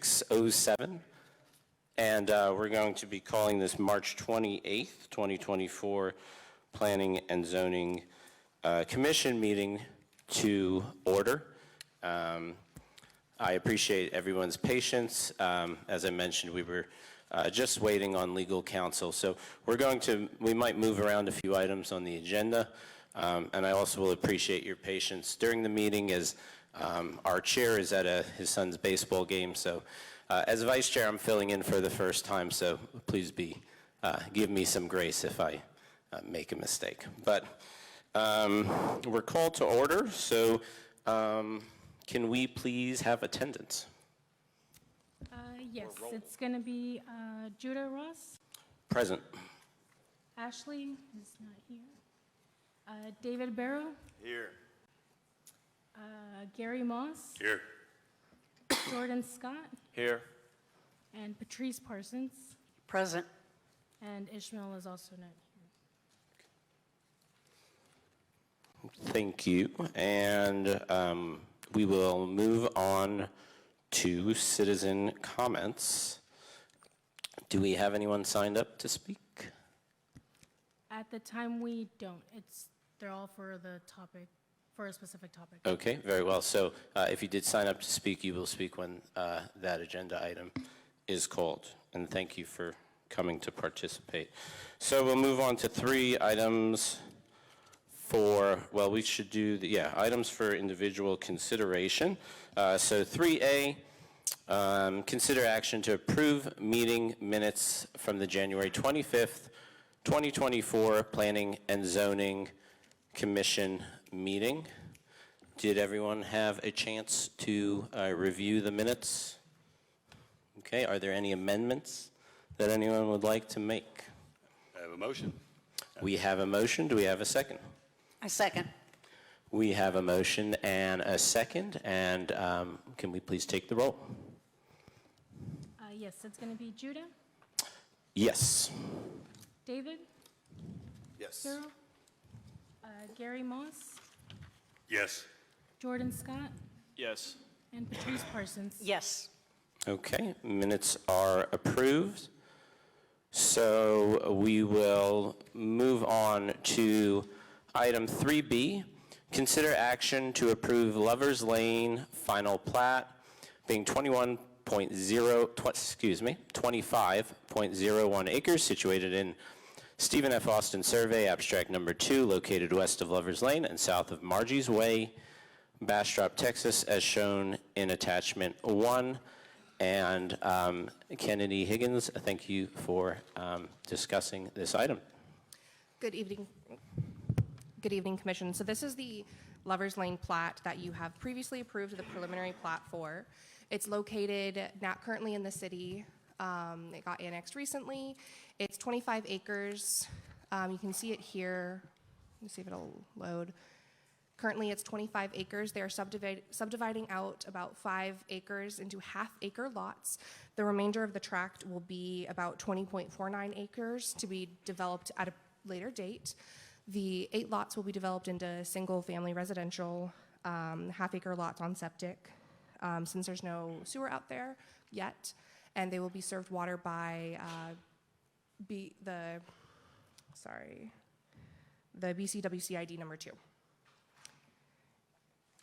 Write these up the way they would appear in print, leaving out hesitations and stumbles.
6:07. And we're going to be calling this March 28th, 2024 Planning and Zoning Commission meeting to order. I appreciate everyone's patience. As I mentioned, we were just waiting on legal counsel. So we might move around a few items on the agenda. And I also will appreciate your patience during the meeting as our chair is at his son's baseball game. So as vice chair, I'm filling in for the first time. So please give me some grace if I make a mistake. But we're called to order. So can we please have attendance? Yes, it's going to be Judah Ross. Present. Ashley is not here. David Barrow. Here. Gary Moss. Here. Jordan Scott. Here. And Patrice Parsons. Present. And Ishmael is also not here. Thank you. And we will move on to citizen comments. Do we have anyone signed up to speak? At the time, we don't. They're all for the topic, for a specific topic. Okay, very well. So if you did sign up to speak, you will speak when that agenda item is called. And thank you for coming to participate. So we'll move on to 3 items we should do items for individual consideration. So 3A, consider action to approve meeting minutes from the January 25th, 2024 Planning and Zoning Commission meeting. Did everyone have a chance to review the minutes? Okay, are there any amendments that anyone would like to make? I have a motion. We have a motion. Do we have a second? I second. We have a motion and a second, and can we please take the roll? Yes, it's going to be Judah, Yes. David, Yes. Cyril, Gary Moss, Yes. Jordan Scott, Yes. and Patrice Parsons. Yes. Okay, minutes are approved. So we will move on to item 3B, consider action to approve Lovers Lane final plat being 25.01 acres situated in Stephen F. Austin Survey, abstract number 2, located west of Lovers Lane and south of Margie's Way, Bastrop, Texas, as shown in attachment 1. And Kennedy Higgins, thank you for discussing this item. Good evening. Good evening, Commission. So this is the Lovers Lane plat that you have previously approved the preliminary plat for. It's located not currently in the city. It got annexed recently. It's 25 acres. You can see it here. Let me see if it'll load. Currently, it's 25 acres. They are subdividing out about 5 acres into half-acre lots. The remainder of the tract will be about 20.49 acres to be developed at a later date. The 8 lots will be developed into single-family residential, half-acre lots on septic, since there's no sewer out there yet, and they will be served water by the BCWCID number 2.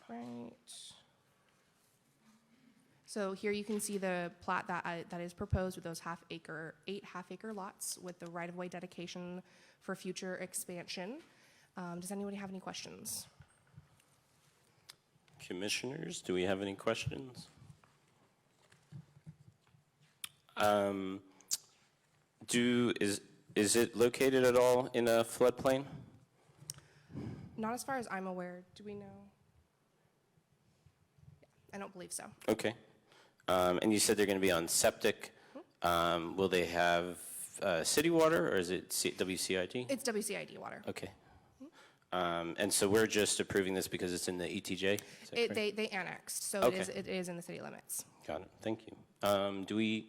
Right. So here you can see the plat that is proposed with those 8 half-acre lots with the right-of-way dedication for future expansion. Does anybody have any questions? Commissioners, do we have any questions? Is it located at all in a floodplain? Not as far as I'm aware. Do we know? I don't believe so. Okay. And you said they're going to be on septic. Will they have city water, or is it WCID? It's WCID water. Okay. And so we're just approving this because it's in the ETJ? They annexed, so Okay. it is in the city limits. Got it. Thank you.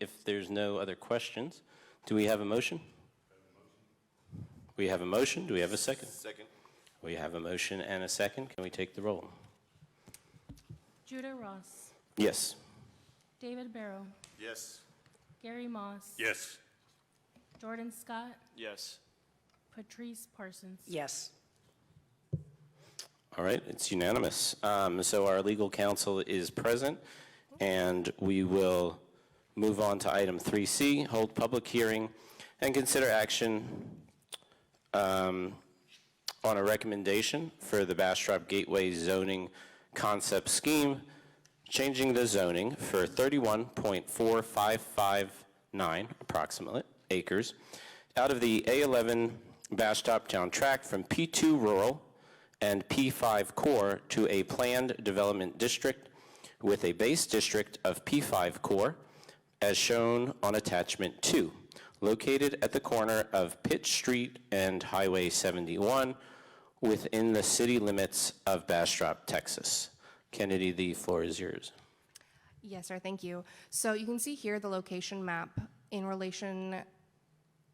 If there's no other questions, do we have a motion? We have a motion. Do we have a second? Second. We have a motion and a second. Can we take the roll? Judah Ross, Yes. David Barrow, Yes. Gary Moss. Yes. Jordan Scott, Yes. Patrice Parsons. Yes. All right, it's unanimous. So our legal counsel is present, and we will move on to item 3C, hold public hearing and consider action on a recommendation for the Bastrop Gateway zoning concept scheme, changing the zoning for 31.4559 approximately acres out of the A11 Bastrop Town Tract from P2 Rural and P5 Core to a planned development district with a base district of P5 Core, as shown on attachment 2, located at the corner of Pitt Street and Highway 71 within the city limits of Bastrop, Texas. Kennedy, the floor is yours. Yes, sir, thank you. So you can see here the location map in relation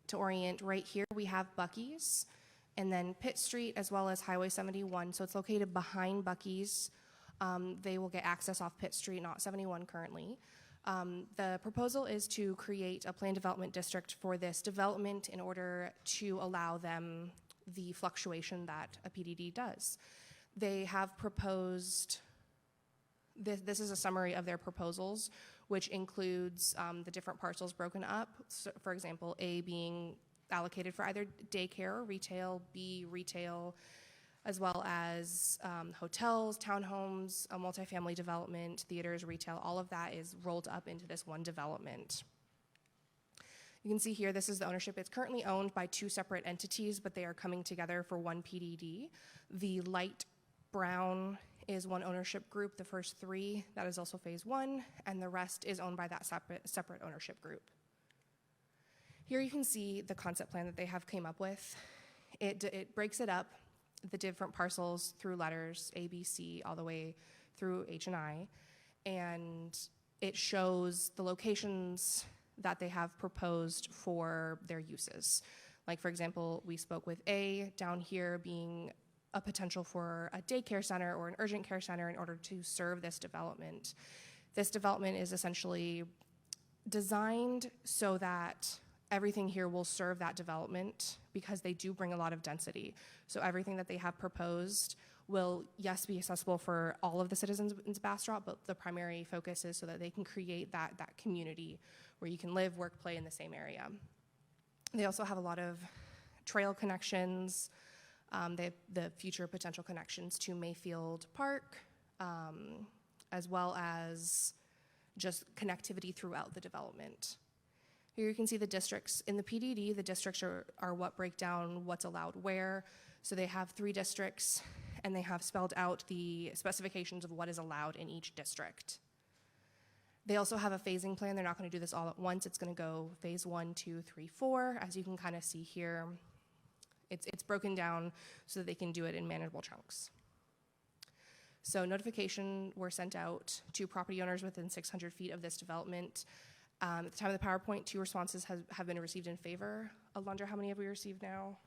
to orient. Right here, we have Buc-ee's, and then Pitt Street as well as Highway 71. So it's located behind Buc-ee's. They will get access off Pitt Street, not 71 currently. The proposal is to create a planned development district for this development in order to allow them the fluctuation that a PDD does. They have proposed, this is a summary of their proposals, which includes the different parcels broken up. So, for example, A being allocated for either daycare or retail, B, retail, as well as hotels, townhomes, a multifamily development, theaters, retail. All of that is rolled up into this one development. You can see here, this is the ownership. It's currently owned by two separate entities, but they are coming together for one PDD. The light brown is one ownership group, the first three. That is also phase one, and the rest is owned by that separate ownership group. Here you can see the concept plan that they have came up with. It breaks it up, the different parcels through letters, A, B, C, all the way through H and I, and it shows the locations that they have proposed for their uses. Like, for example, we spoke with A down here being a potential for a daycare center or an urgent care center in order to serve this development. This development is essentially designed so that everything here will serve that development because they do bring a lot of density. So everything that they have proposed will, yes, be accessible for all of the citizens in Bastrop, but the primary focus is so that they can create that community where you can live, work, play in the same area. They also have a lot of trail connections. They have the future potential connections to Mayfield Park, as well as just connectivity throughout the development. Here you can see the districts. In the PDD, the districts are what break down what's allowed where. So they have 3 districts, and they have spelled out the specifications of what is allowed in each district. They also have a phasing plan. They're not going to do this all at once. It's going to go phase 1, 2, 3, 4. As you can kind of see here, it's broken down so that they can do it in manageable chunks. So notification were sent out to property owners within 600 feet of this development. At the time of the PowerPoint, 2 responses have been received in favor. Alondra, how many have we received now?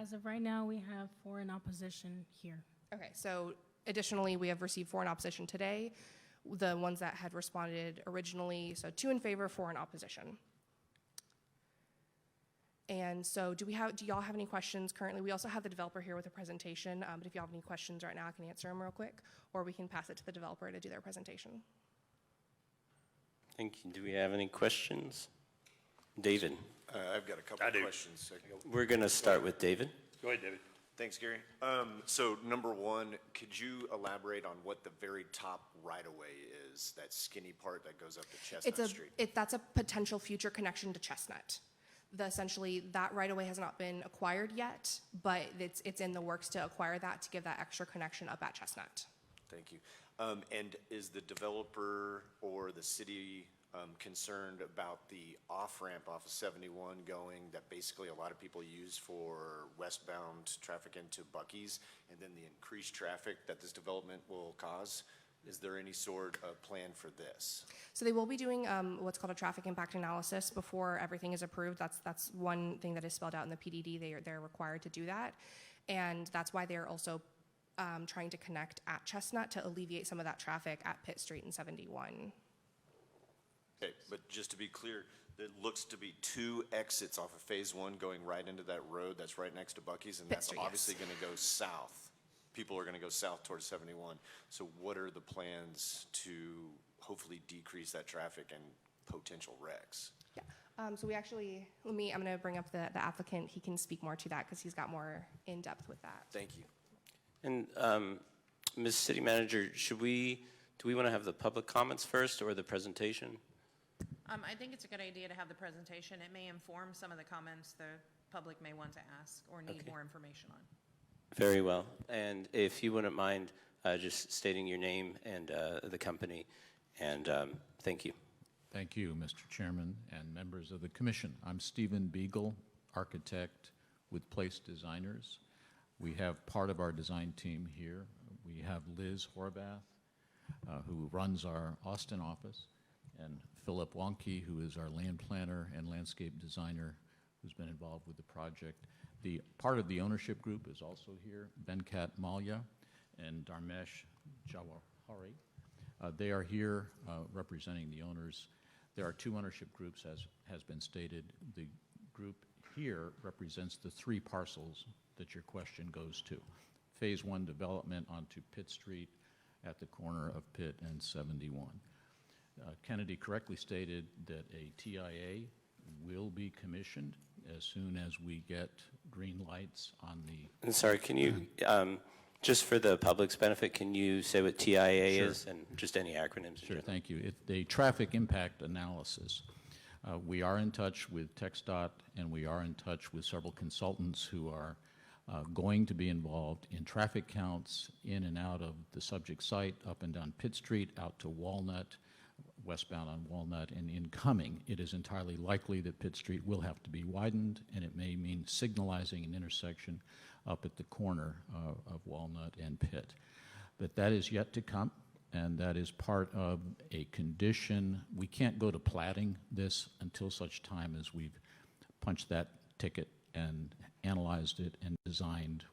As of right now, we have 4 in opposition here. Okay, so additionally, we have received 4 in opposition today. The ones that had responded originally, so 2 in favor, 4 in opposition. And so do y'all have any questions currently? We also have the developer here with a presentation, but if y'all have any questions right now, I can answer them real quick, or we can pass it to the developer to do their presentation. Thank you. Do we have any questions? David. I've got a couple of questions. We're going to start with David. Go ahead, David. Thanks, Gary. So number one, could you elaborate on what the very top right-of-way is, that skinny part that goes up to Chestnut Street? That's a potential future connection to Chestnut. Essentially, that right-of-way has not been acquired yet, but it's in the works to acquire that to give that extra connection up at Chestnut. Thank you. And is the developer or the city concerned about the off-ramp off of 71 going that basically a lot of people use for westbound traffic into Buc-ee's, and then the increased traffic that this development will cause? Is there any sort of plan for this? So they will be doing what's called a traffic impact analysis before everything is approved. That's one thing that is spelled out in the PDD. They're required to do that, and that's why they're also trying to connect at Chestnut to alleviate some of that traffic at Pitt Street and 71. Okay, but just to be clear, there looks to be 2 exits off of Phase 1 going right into that road that's right next to Buc-ee's, and that's Street, yes. obviously going to go south. People are going to go south towards 71. So what are the plans to hopefully decrease that traffic and potential wrecks? Yeah. So we actually, I'm going to bring up the applicant. He can speak more to that because he's got more in depth with that. Thank you. And Ms. City Manager, do we want to have the public comments first or the presentation? I think it's a good idea to have the presentation. It may inform some of the comments the public may want to ask or need Okay. more information on. Very well. And if you wouldn't mind just stating your name and the company, and thank you. Thank you, Mr. Chairman and members of the commission. I'm Stephen Beagle, architect with Place Designers. We have part of our design team here. We have Liz Horvath, who runs our Austin office, and Philip Wonke, who is our land planner and landscape designer, who's been involved with the project. The part of the ownership group is also here, Venkat Malya and Dharmesh Jawahari. They are here representing the owners. There are 2 ownership groups, as has been stated. The group here represents the 3 parcels that your question goes to. Phase 1 development onto Pitt Street at the corner of Pitt and 71. Kennedy correctly stated that a TIA will be commissioned as soon as we get green lights on the... And sorry, can you, just for the public's benefit, can you say what TIA Sure. is and just any acronyms? Sure, thank you. It's the traffic impact analysis. We are in touch with TxDOT, and we are in touch with several consultants who are going to be involved in traffic counts in and out of the subject site, up and down Pitt Street, out to Walnut, westbound on Walnut, and incoming. It is entirely likely that Pitt Street will have to be widened, and it may mean signalizing an intersection up at the corner of Walnut and Pitt. But that is yet to come, and that is part of a condition. We can't go to platting this until such time as we've punched that ticket and analyzed it and designed,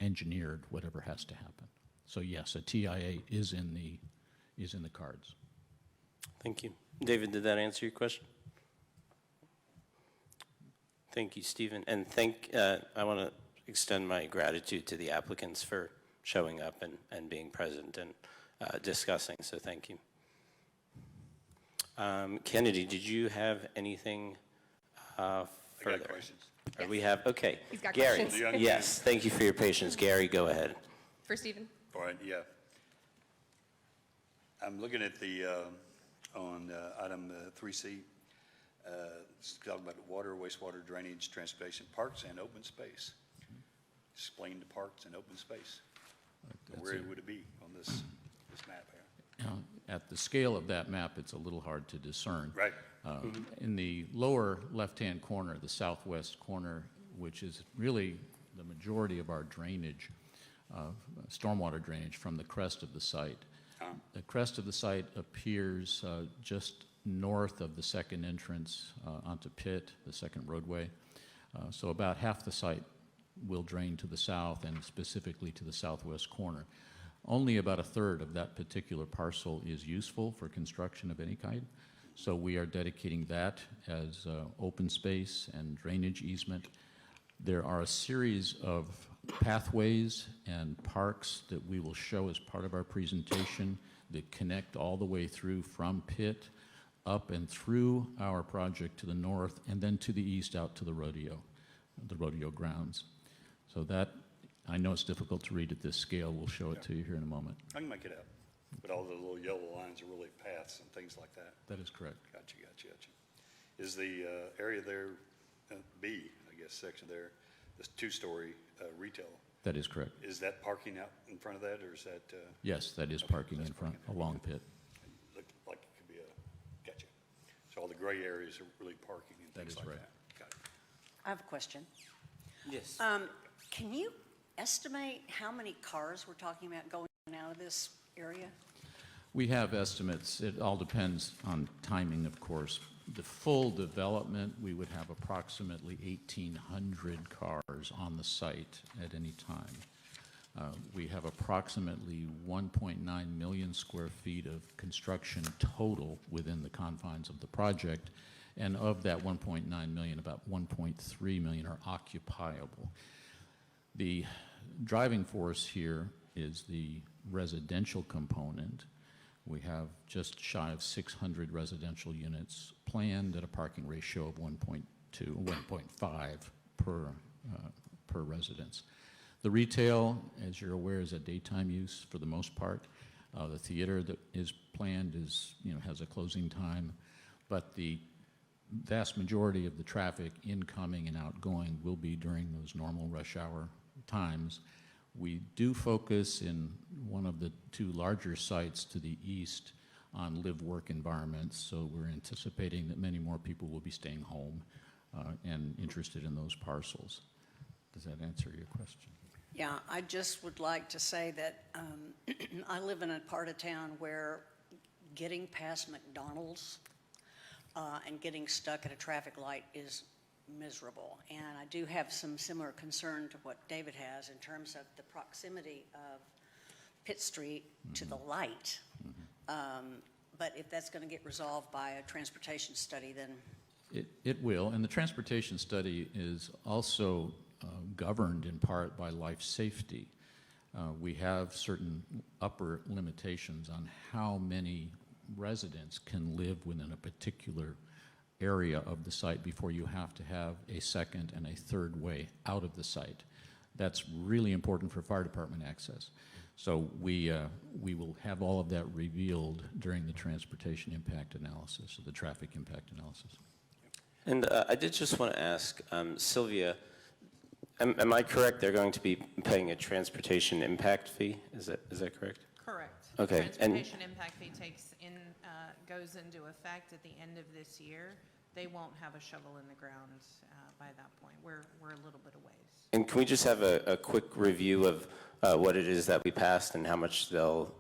engineered whatever has to happen. So yes, a TIA is in the cards. Thank you. David, did that answer your question? Thank you, Stephen. And I want to extend my gratitude to the applicants for showing up and being present and discussing, so thank you. Kennedy, did you have anything further? I got questions. We have, okay. He's got Gary, questions. The young yes, thank you for your patience. Gary, go ahead. For Stephen? All right, yeah. I'm looking at the, on item 3C, it's talking about water, wastewater, drainage, transportation, parks, and open space. Explain the parks and open space. Where would it be on this map here? At the scale of that map, it's a little hard to discern. Right. In the lower left-hand corner, the southwest corner, which is really the majority of our drainage, stormwater drainage from the crest of the site. The crest of the site appears just north of the second entrance onto Pitt, the second roadway. So about half the site will drain to the south and specifically to the southwest corner. Only about a third of that particular parcel is useful for construction of any kind. So we are dedicating that as open space and drainage easement. There are a series of pathways and parks that we will show as part of our presentation that connect all the way through from Pitt up and through our project to the north and then to the east out to the rodeo grounds. So that, I know it's difficult to read at this scale. We'll show it to you here in a moment. I can make it up, but all the little yellow lines are really paths and things like that. That is correct. Gotcha. Is the area there, B, I guess, section there, this 2-story retail, That is correct. is that parking out in front of that, or is that? Yes, that is Okay, parking that's in front, parking. along Pitt. Look like it could be a, gotcha. So all the gray areas are really parking and That things is like right. that. Got it. I have a question. Yes. Can you estimate how many cars we're talking about going out of this area? We have estimates. It all depends on timing, of course. The full development, we would have approximately 1,800 cars on the site at any time. We have approximately 1.9 million square feet of construction total within the confines of the project, and of that 1.9 million, about 1.3 million are occupiable. The driving force here is the residential component. We have just shy of 600 residential units planned at a parking ratio of 1.2, 1.5 per residence. The retail, as you're aware, is a daytime use for the most part. The theater that is planned is, has a closing time, but the vast majority of the traffic incoming and outgoing will be during those normal rush hour times. We do focus in one of the two larger sites to the east on live-work environments, so we're anticipating that many more people will be staying home and interested in those parcels. Does that answer your question? Yeah, I just would like to say that I live in a part of town where getting past McDonald's and getting stuck at a traffic light is miserable. And I do have some similar concern to what David has in terms of the proximity of Pitt Street to the light. But if that's going to get resolved by a transportation study, then... It will, and the transportation study is also governed in part by life safety. We have certain upper limitations on how many residents can live within a particular area of the site before you have to have a second and a third way out of the site. That's really important for fire department access. So we will have all of that revealed during the transportation impact analysis, or the traffic impact analysis. And I did just want to ask, Sylvia, am I correct? They're going to be paying a transportation impact fee? Is that correct? Correct. Okay. Transportation impact fee goes into effect at the end of this year. They won't have a shovel in the ground by that point. We're a little bit away. And can we just have a quick review of what it is that we passed and how much they'll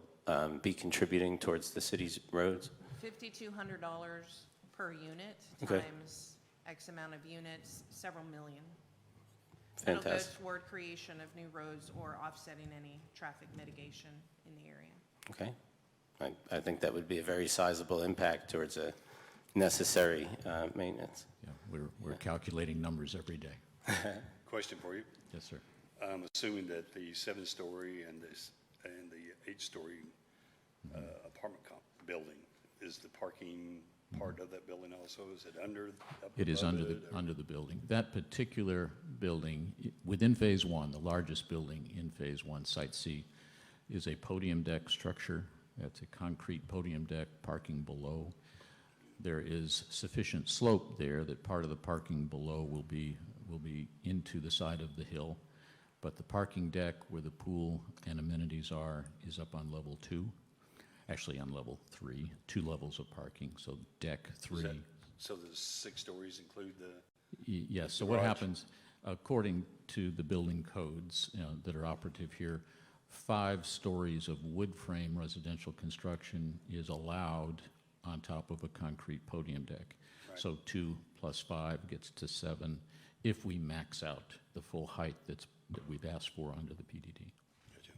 be contributing towards the city's roads? $5,200 per unit Okay. times X amount of units, several million. Fantastic. It'll go toward creation of new roads or offsetting any traffic mitigation in the area. Okay. I think that would be a very sizable impact towards a necessary maintenance. Yeah, we're calculating numbers every day. Question for you. Yes, sir. I'm assuming that the 7-story and the 8-story apartment building, is the parking part of that building also? Is it under? It is under the building. That particular building, within Phase 1, the largest building in Phase 1, Site C, is a podium deck structure. That's a concrete podium deck, parking below. There is sufficient slope there that part of the parking below will be into the side of the hill, but the parking deck where the pool and amenities are is up on level 2, actually on level 3, 2 levels of parking, so deck 3. So the 6 stories include the... Yes, so what happens, according to the building codes that are operative here, 5 stories of wood frame residential construction is allowed on top of a concrete podium deck. Right. So 2 plus 5 gets to 7 if we max out the full height that we've asked for under the PDD. Gotcha.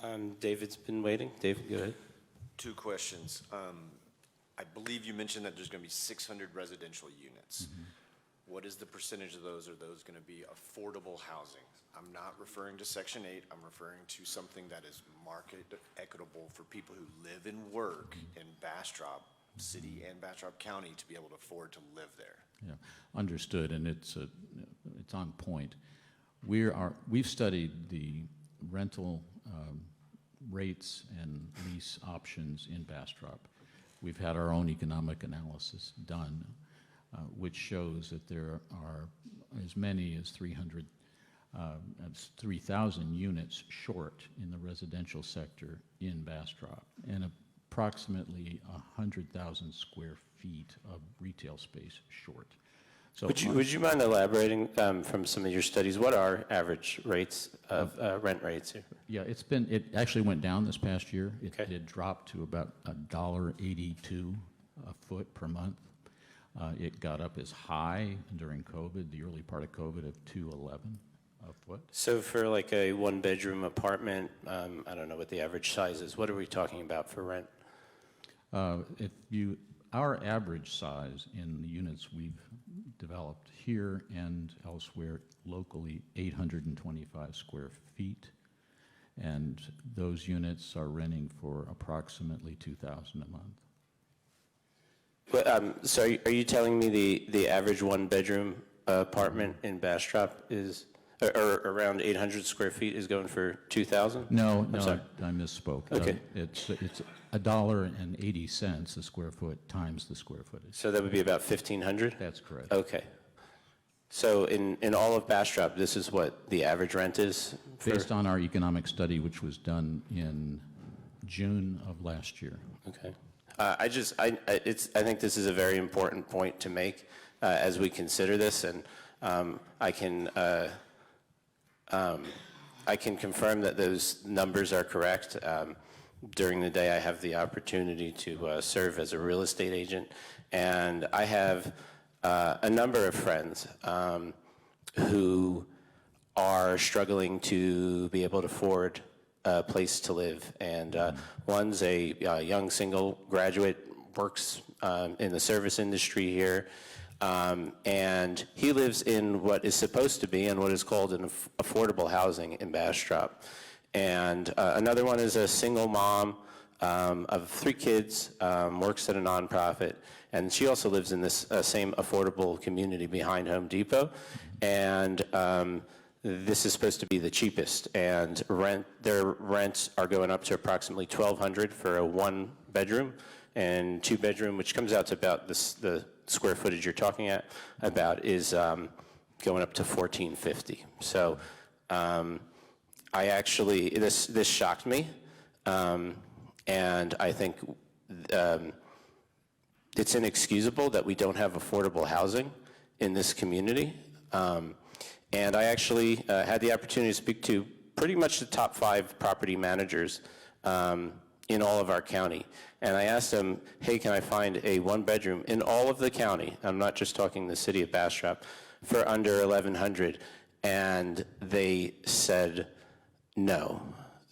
All right. David's been waiting. David, go ahead. 2 questions. I believe you mentioned that there's going to be 600 residential units. What is the percentage of those? Are those going to be affordable housing? I'm not referring to Section 8. I'm referring to something that is market equitable for people who live and work in Bastrop City and Bastrop County to be able to afford to live there. Yeah, understood, and it's on point. We've studied the rental rates and lease options in Bastrop. We've had our own economic analysis done, which shows that there are as many as 3,000 units short in the residential sector in Bastrop, and approximately 100,000 square feet of retail space short. So would you mind elaborating from some of your studies? What are average rates of rent rates here? Yeah, it actually went down this past year. Okay. It dropped to about $1.82 a foot per month. It got up as high during COVID, the early part of COVID, of $2.11 Of what? So for like a one-bedroom apartment, I don't know what the average size is. What are we talking about for rent? Our average size in the units we've developed here and elsewhere locally, 825 square feet. And those units are renting for approximately $2,000 a month. But, so are you telling me the average one-bedroom apartment in Bastrop is, or around 800 square feet is going for 2,000? No, I'm no, sorry. I misspoke. Okay. It's $1.80 a square foot times the square footage. So that would be about 1,500? That's correct. Okay. So in all of Bastrop, this is what the average rent is? Based on our economic study, which was done in June of last year. Okay. I think this is a very important point to make as we consider this, and I can confirm that those numbers are correct. During the day, I have the opportunity to serve as a real estate agent, and I have a number of friends who are struggling to be able to afford a place to live. And one's a young single graduate, works in the service industry here, and he lives in what is supposed to be and what is called an affordable housing in Bastrop. And another one is a single mom of 3 kids, works at a nonprofit, and she also lives in this same affordable community behind Home Depot. And this is supposed to be the cheapest, and their rents are going up to approximately $1,200 for a 1-bedroom and 2-bedroom, which comes out to about the square footage you're talking about is going up to $1,450. So I actually, this shocked me, and I think it's inexcusable that we don't have affordable housing in this community. And I actually had the opportunity to speak to pretty much the top 5 property managers in all of our county. And I asked them, hey, can I find a 1-bedroom in all of the county? I'm not just talking the city of Bastrop, for under $1,100. And they said no.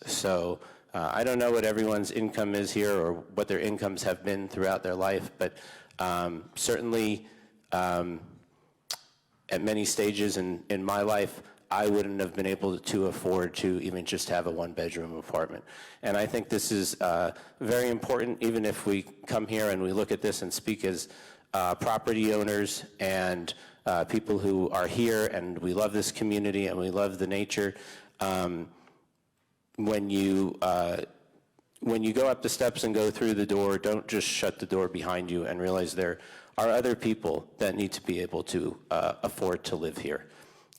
So I don't know what everyone's income is here or what their incomes have been throughout their life, but certainly at many stages in my life, I wouldn't have been able to afford to even just have a 1-bedroom apartment. And I think this is very important, even if we come here and we look at this and speak as property owners and people who are here and we love this community and we love the nature. When you go up the steps and go through the door, don't just shut the door behind you and realize there are other people that need to be able to afford to live here.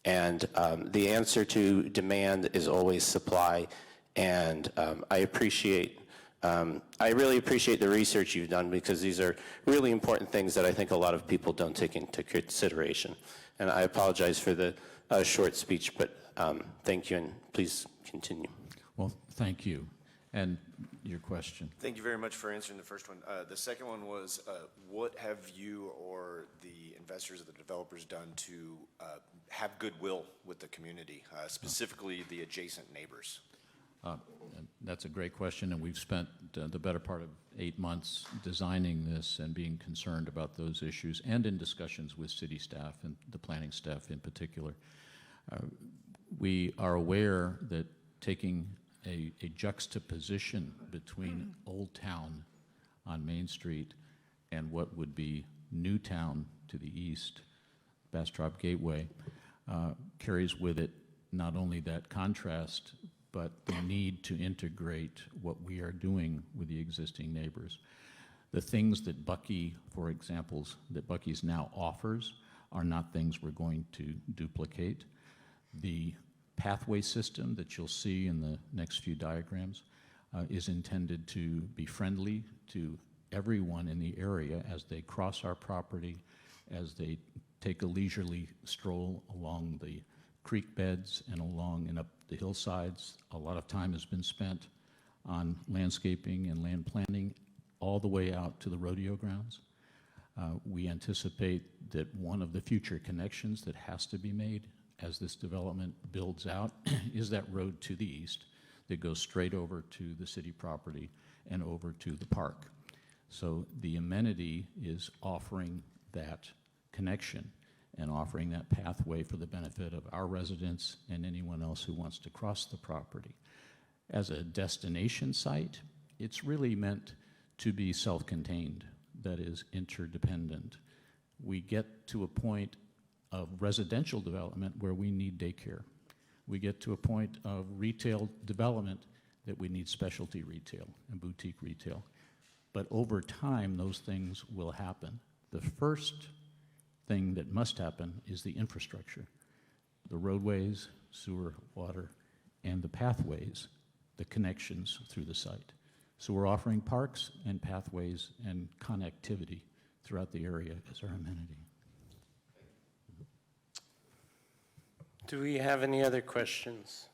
And the answer to demand is always supply. And I really appreciate the research you've done, because these are really important things that I think a lot of people don't take into consideration. And I apologize for the short speech, but thank you, and please continue. Well, thank you. And your question? Thank you very much for answering the first one. The second one was, what have you or the investors or the developers done to have goodwill with the community, specifically the adjacent neighbors? That's a great question, and we've spent the better part of 8 months designing this and being concerned about those issues, and in discussions with city staff and the planning staff in particular. We are aware that taking a juxtaposition between Old Town on Main Street and what would be New Town to the east, Bastrop Gateway, carries with it not only that contrast, but the need to integrate what we are doing with the existing neighbors. The things that Bucky, for examples, that Bucky's now offers are not things we're going to duplicate. The pathway system that you'll see in the next few diagrams is intended to be friendly to everyone in the area as they cross our property, as they take a leisurely stroll along the creek beds and along and up the hillsides. A lot of time has been spent on landscaping and land planning all the way out to the rodeo grounds. We anticipate that one of the future connections that has to be made as this development builds out is that road to the east that goes straight over to the city property and over to the park. So the amenity is offering that connection and offering that pathway for the benefit of our residents and anyone else who wants to cross the property. As a destination site, it's really meant to be self-contained, that is interdependent. We get to a point of residential development where we need daycare. We get to a point of retail development that we need specialty retail and boutique retail. But over time, those things will happen. The first thing that must happen is the infrastructure, the roadways, sewer, water, and the pathways, the connections through the site. So we're offering parks and pathways and connectivity throughout the area as our amenity. Do we have any other questions?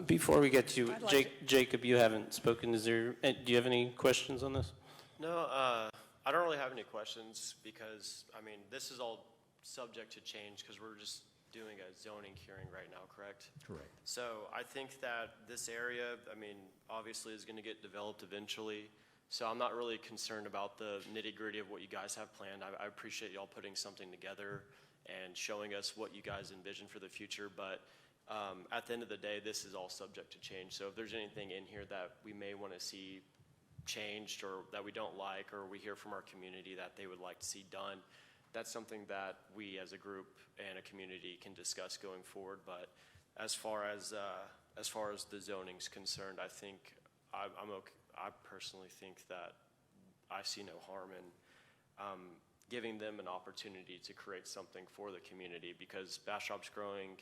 Before we get to I'd like Jacob, you haven't spoken. Do you have any questions on this? No, I don't really have any questions because, I mean, this is all subject to change because we're just doing a zoning hearing right now, correct? Correct. So I think that this area, I mean, obviously is going to get developed eventually. So I'm not really concerned about the nitty-gritty of what you guys have planned. I appreciate y'all putting something together and showing us what you guys envision for the future. But at the end of the day, this is all subject to change. So if there's anything in here that we may want to see changed or that we don't like, or we hear from our community that they would like to see done, that's something that we as a group and a community can discuss going forward. But as far as the zoning's concerned, I think I'm okay. I personally think that I see no harm in giving them an opportunity to create something for the community, because Bastrop's growing.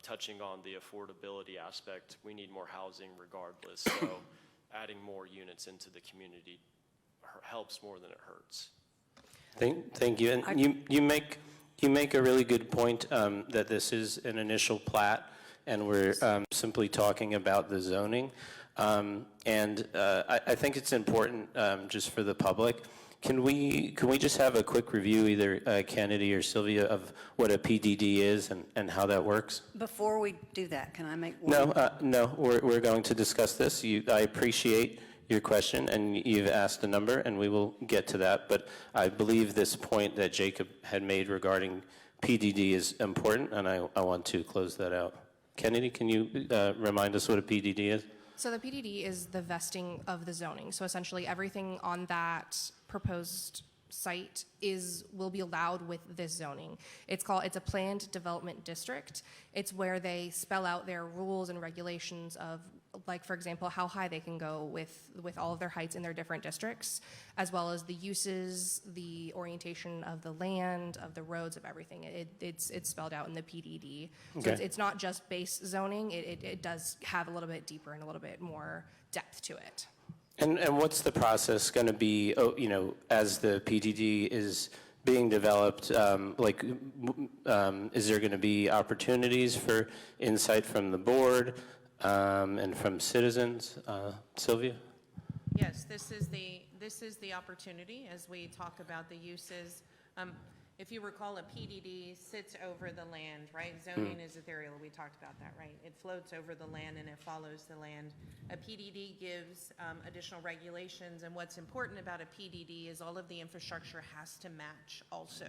Touching on the affordability aspect, we need more housing regardless. So adding more units into the community helps more than it hurts. Thank you. And you make a really good point that this is an initial plat, and we're simply talking about the zoning. I think it's important just for the public. Can we just have a quick review, either Kennedy or Sylvia, of what a PDD is and how that works? Before we do that, can I make one? No, we're going to discuss this. I appreciate your question, and you've asked a number, and we will get to that. But I believe this point that Jacob had made regarding PDD is important, and I want to close that out. Kennedy, can you remind us what a PDD is? So the PDD is the vesting of the zoning. So essentially everything on that proposed site will be allowed with this zoning. It's a planned development district. It's where they spell out their rules and regulations of, like, for example, how high they can go with all of their heights in their different districts, as well as the uses, the orientation of the land, of the roads, of everything. It's spelled out in the PDD. So Okay. it's not just base zoning. It does have a little bit deeper and a little bit more depth to it. And what's the process going to be, as the PDD is being developed? Is there going to be opportunities for insight from the board and from citizens? Sylvia? Yes, this is the opportunity as we talk about the uses. If you recall, a PDD sits over the land, right? Zoning is ethereal. We talked about that, right? It floats over the land and it follows the land. A PDD gives additional regulations, and what's important about a PDD is all of the infrastructure has to match also.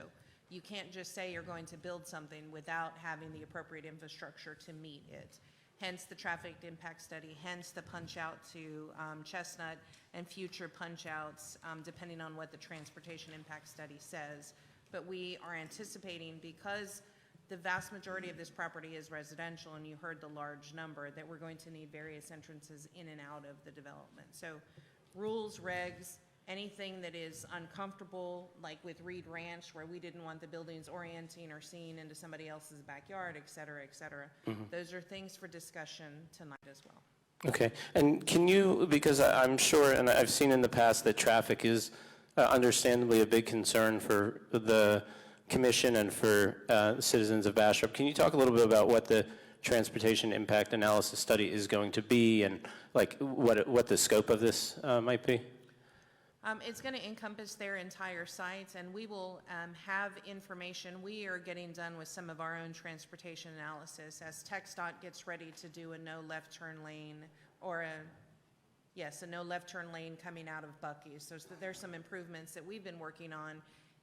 You can't just say you're going to build something without having the appropriate infrastructure to meet it. Hence the traffic impact study, hence the punch out to Chestnut and future punch outs, depending on what the transportation impact study says. But we are anticipating, because the vast majority of this property is residential, and you heard the large number, that we're going to need various entrances in and out of the development. So rules, regs, anything that is uncomfortable, like with Reed Ranch, where we didn't want the buildings orienting or seeing into somebody else's backyard, et cetera, et cetera. Those are things for discussion tonight as well. Okay. And can you, because I'm sure, and I've seen in the past that traffic is understandably a big concern for the commission and for citizens of Bastrop. Can you talk a little bit about what the transportation impact analysis study is going to be, and like what the scope of this might be? It's going to encompass their entire sites, and we will have information. We are getting done with some of our own transportation analysis as TxDOT gets ready to do a no left turn lane, or a no left turn lane coming out of Buc-ee's. So there's some improvements that we've been working on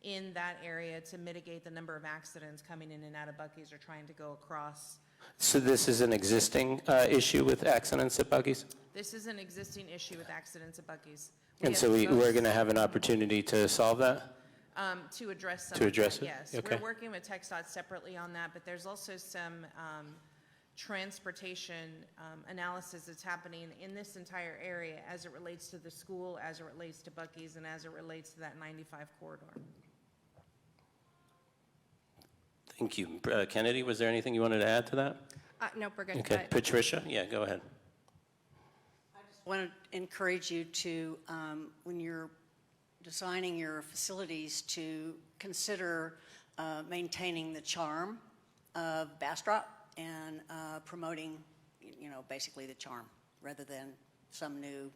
in that area to mitigate the number of accidents coming in and out of Buc-ee's or trying to go across. So this is an existing issue with accidents at Buc-ee's? This is an existing issue with accidents at Buc-ee's. And so we're going to have an opportunity to solve that? To address some To of address that, it? yes. Okay. We're working with TxDOT separately on that, but there's also some transportation analysis that's happening in this entire area as it relates to the school, as it relates to Buc-ee's, and as it relates to that 95 corridor. Thank you. Kennedy, was there anything you wanted to add to that? Nope, we're good. Okay. Patricia? Yeah, go ahead. I want to encourage you to, when you're designing your facilities, to consider maintaining the charm of Bastrop and promoting, basically the charm, rather than some new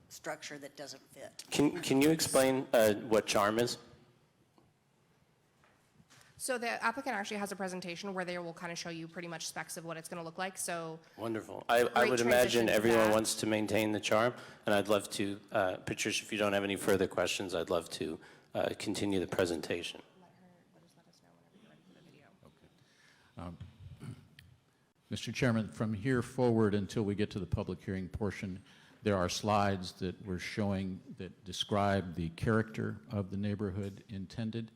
structure that doesn't fit. Can you explain what charm is? So the applicant actually has a presentation where they will kind of show you pretty much specs of what it's going to look like. So Wonderful. I Great would transition imagine to everyone that. wants to maintain the charm, and I'd love to, Patricia, if you don't have any further questions, I'd love to continue the presentation. Mr. Chairman, from here forward until we get to the public hearing portion, there are slides that we're showing that describe the character of the neighborhood intended.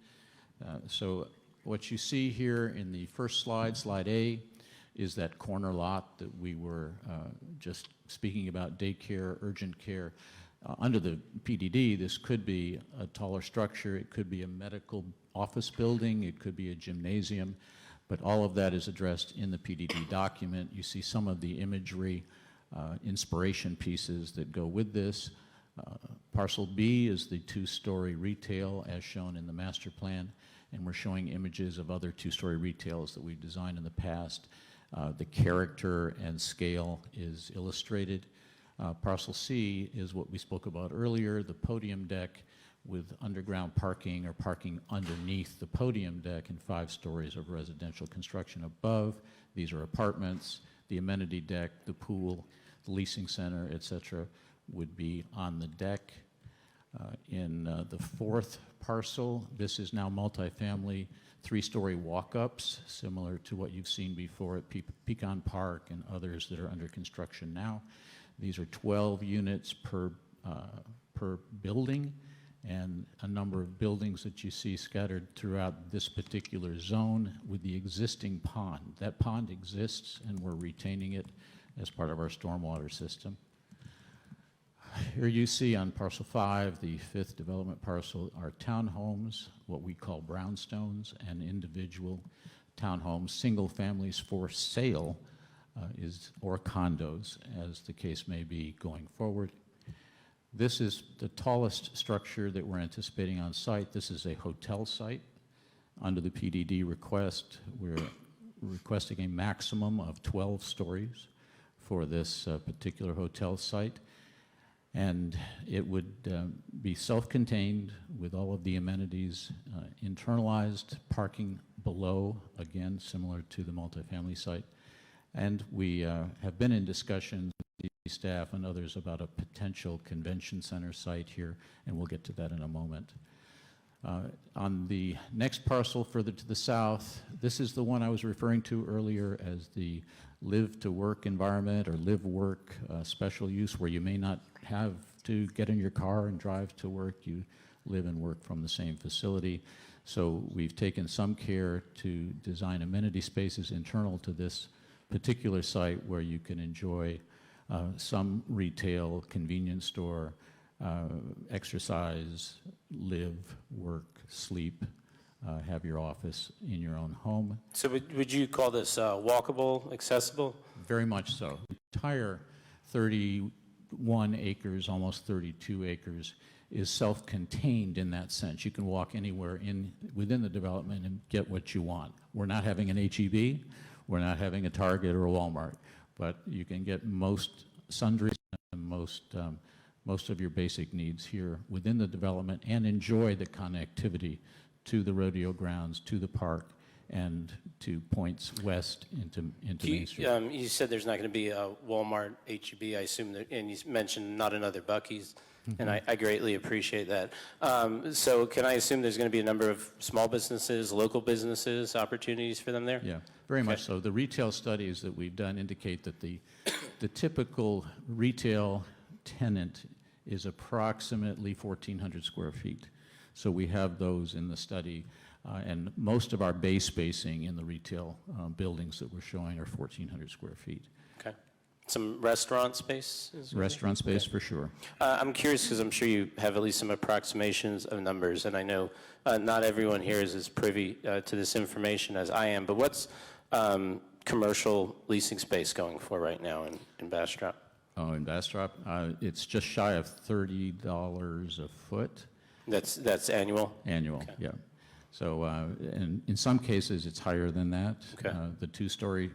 So what you see here in the first slide, slide A, is that corner lot that we were just speaking about, daycare, urgent care. Under the PDD, this could be a taller structure, it could be a medical office building, it could be a gymnasium, but all of that is addressed in the PDD document. You see some of the imagery, inspiration pieces that go with this. Parcel B is the two-story retail as shown in the master plan, and we're showing images of other two-story retails that we've designed in the past. The character and scale is illustrated. Parcel C is what we spoke about earlier, the podium deck with underground parking or parking underneath the podium deck and 5 stories of residential construction above. These are apartments. The amenity deck, the pool, the leasing center, et cetera, would be on the deck. In the fourth parcel, this is now multifamily, 3-story walk-ups, similar to what you've seen before at Pecan Park and others that are under construction now. These are 12 units per building, and a number of buildings that you see scattered throughout this particular zone with the existing pond. That pond exists, and we're retaining it as part of our stormwater system. Here you see on parcel 5, the 5th development parcel, are townhomes, what we call brownstones, and individual townhomes, single families for sale, or condos, as the case may be going forward. This is the tallest structure that we're anticipating on site. This is a hotel site. Under the PDD request, we're requesting a maximum of 12 stories for this particular hotel site. And it would be self-contained with all of the amenities internalized, parking below, again, similar to the multifamily site. And we have been in discussions with the staff and others about a potential convention center site here, and we'll get to that in a moment. On the next parcel further to the south, this is the one I was referring to earlier as the live-to-work environment or live-work special use, where you may not have to get in your car and drive to work. You live and work from the same facility. So we've taken some care to design amenity spaces internal to this particular site where you can enjoy some retail, convenience store, exercise, live, work, sleep, have your office in your own home. So would you call this walkable, accessible? Very much so. The entire 31 acres, almost 32 acres, is self-contained in that sense. You can walk anywhere within the development and get what you want. We're not having an H-E-B, we're not having a Target or a Walmart, but you can get most sundries and most most of your basic needs here within the development and enjoy the connectivity to the rodeo grounds, to the park, and to points west into Main Street. You said there's not going to be a Walmart, H-E-B, I assume, and you mentioned not another Buc-ee's, and I greatly appreciate that. So can I assume there's going to be a number of small businesses, local businesses, opportunities for them there? Yeah, very much so. The retail studies that we've done indicate that the typical retail tenant is approximately 1,400 square feet. So we have those in the study, and most of our base spacing in the retail buildings that we're showing are 1,400 square feet. Okay. Some restaurant space? Restaurant space for sure. I'm curious because I'm sure you have at least some approximations of numbers, and I know not everyone here is as privy to this information as I am, but what's commercial leasing space going for right now in Bastrop? Oh, in Bastrop, it's just shy of $30 a foot. That's annual? Annual, Okay. yeah. So, and in some cases, it's higher than that. Okay. The two-story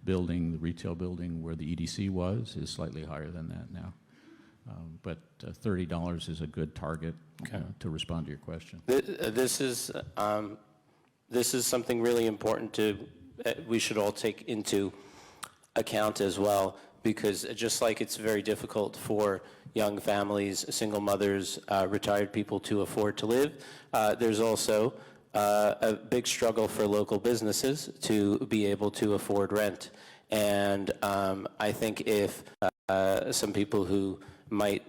building, the retail building where the EDC was, is slightly higher than that now. But $30 is a good target to respond to your question. This is something really important we should all take into account as well, because just like it's very difficult for young families, single mothers, retired people to afford to live, there's also a big struggle for local businesses to be able to afford rent. And I think if some people who might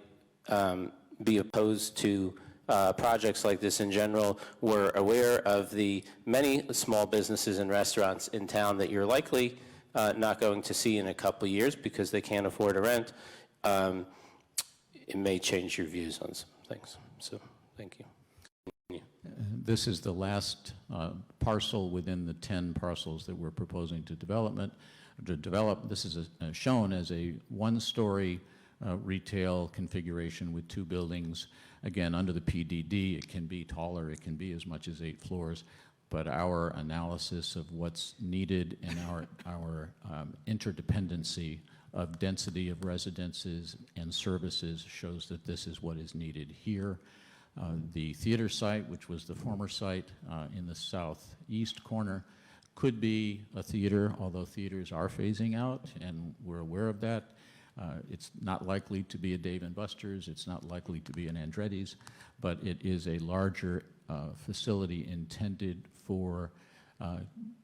be opposed to projects like this in general were aware of the many small businesses and restaurants in town that you're likely not going to see in a couple of years because they can't afford a rent, it may change your views on some things. So, thank you. This is the last parcel within the 10 parcels that we're proposing to develop. This is shown as a one-story retail configuration with 2 buildings. Again, under the PDD, it can be taller, it can be as much as 8 floors, but our analysis of what's needed and our interdependency of density of residences and services shows that this is what is needed here. The theater site, which was the former site in the southeast corner, could be a theater, although theaters are phasing out, and we're aware of that. It's not likely to be a Dave & Buster's, it's not likely to be an Andretti's, but it is a larger facility intended for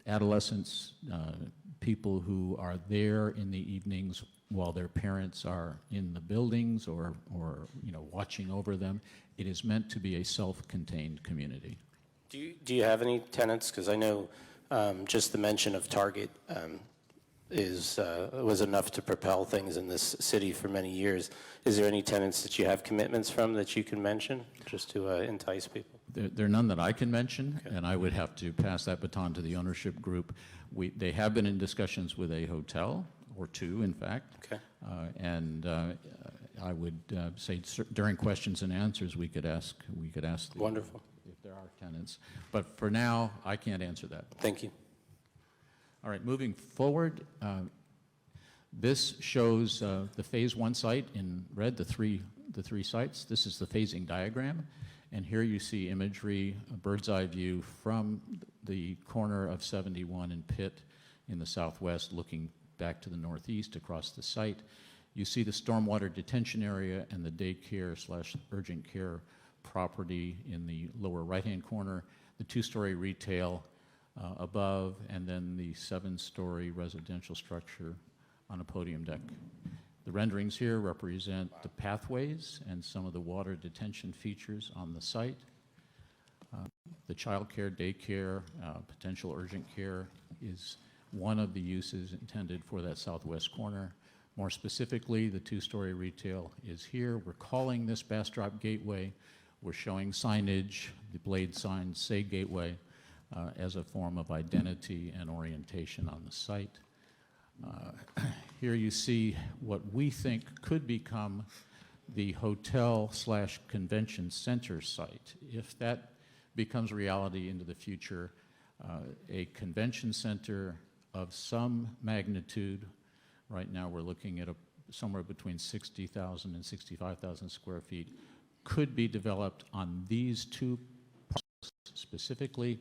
adolescents, people who are there in the evenings while their parents are in the buildings or watching over them. It is meant to be a self-contained community. Do you have any tenants? Because I know just the mention of Target was enough to propel things in this city for many years. Is there any tenants that you have commitments from that you can mention, just to entice people? There are none that I can mention, and I would have to pass that baton to the ownership group. They have been in discussions with a hotel, or 2, in fact. Okay. I would say during questions and answers we could ask Wonderful. if there are tenants. But for now, I can't answer that. Thank you. All right, moving forward, this shows the Phase 1 site in red, the three sites. This is the phasing diagram, and here you see imagery, a bird's eye view from the corner of 71 and Pitt in the southwest, looking back to the northeast across the site. You see the stormwater detention area and the daycare/urgent care property in the lower right-hand corner, the 2-story retail above, and then the 7-story residential structure on a podium deck. The renderings here represent the pathways and some of the water detention features on the site. The child care, daycare, potential urgent care is one of the uses intended for that southwest corner. More specifically, the 2-story retail is here. We're calling this Bastrop Gateway. We're showing signage, the blade signs say Gateway, as a form of identity and orientation on the site. Here you see what we think could become the hotel/convention center site. If that becomes reality into the future, a convention center of some magnitude, right now we're looking at somewhere between 60,000 and 65,000 square feet, could be developed on these two parcels specifically,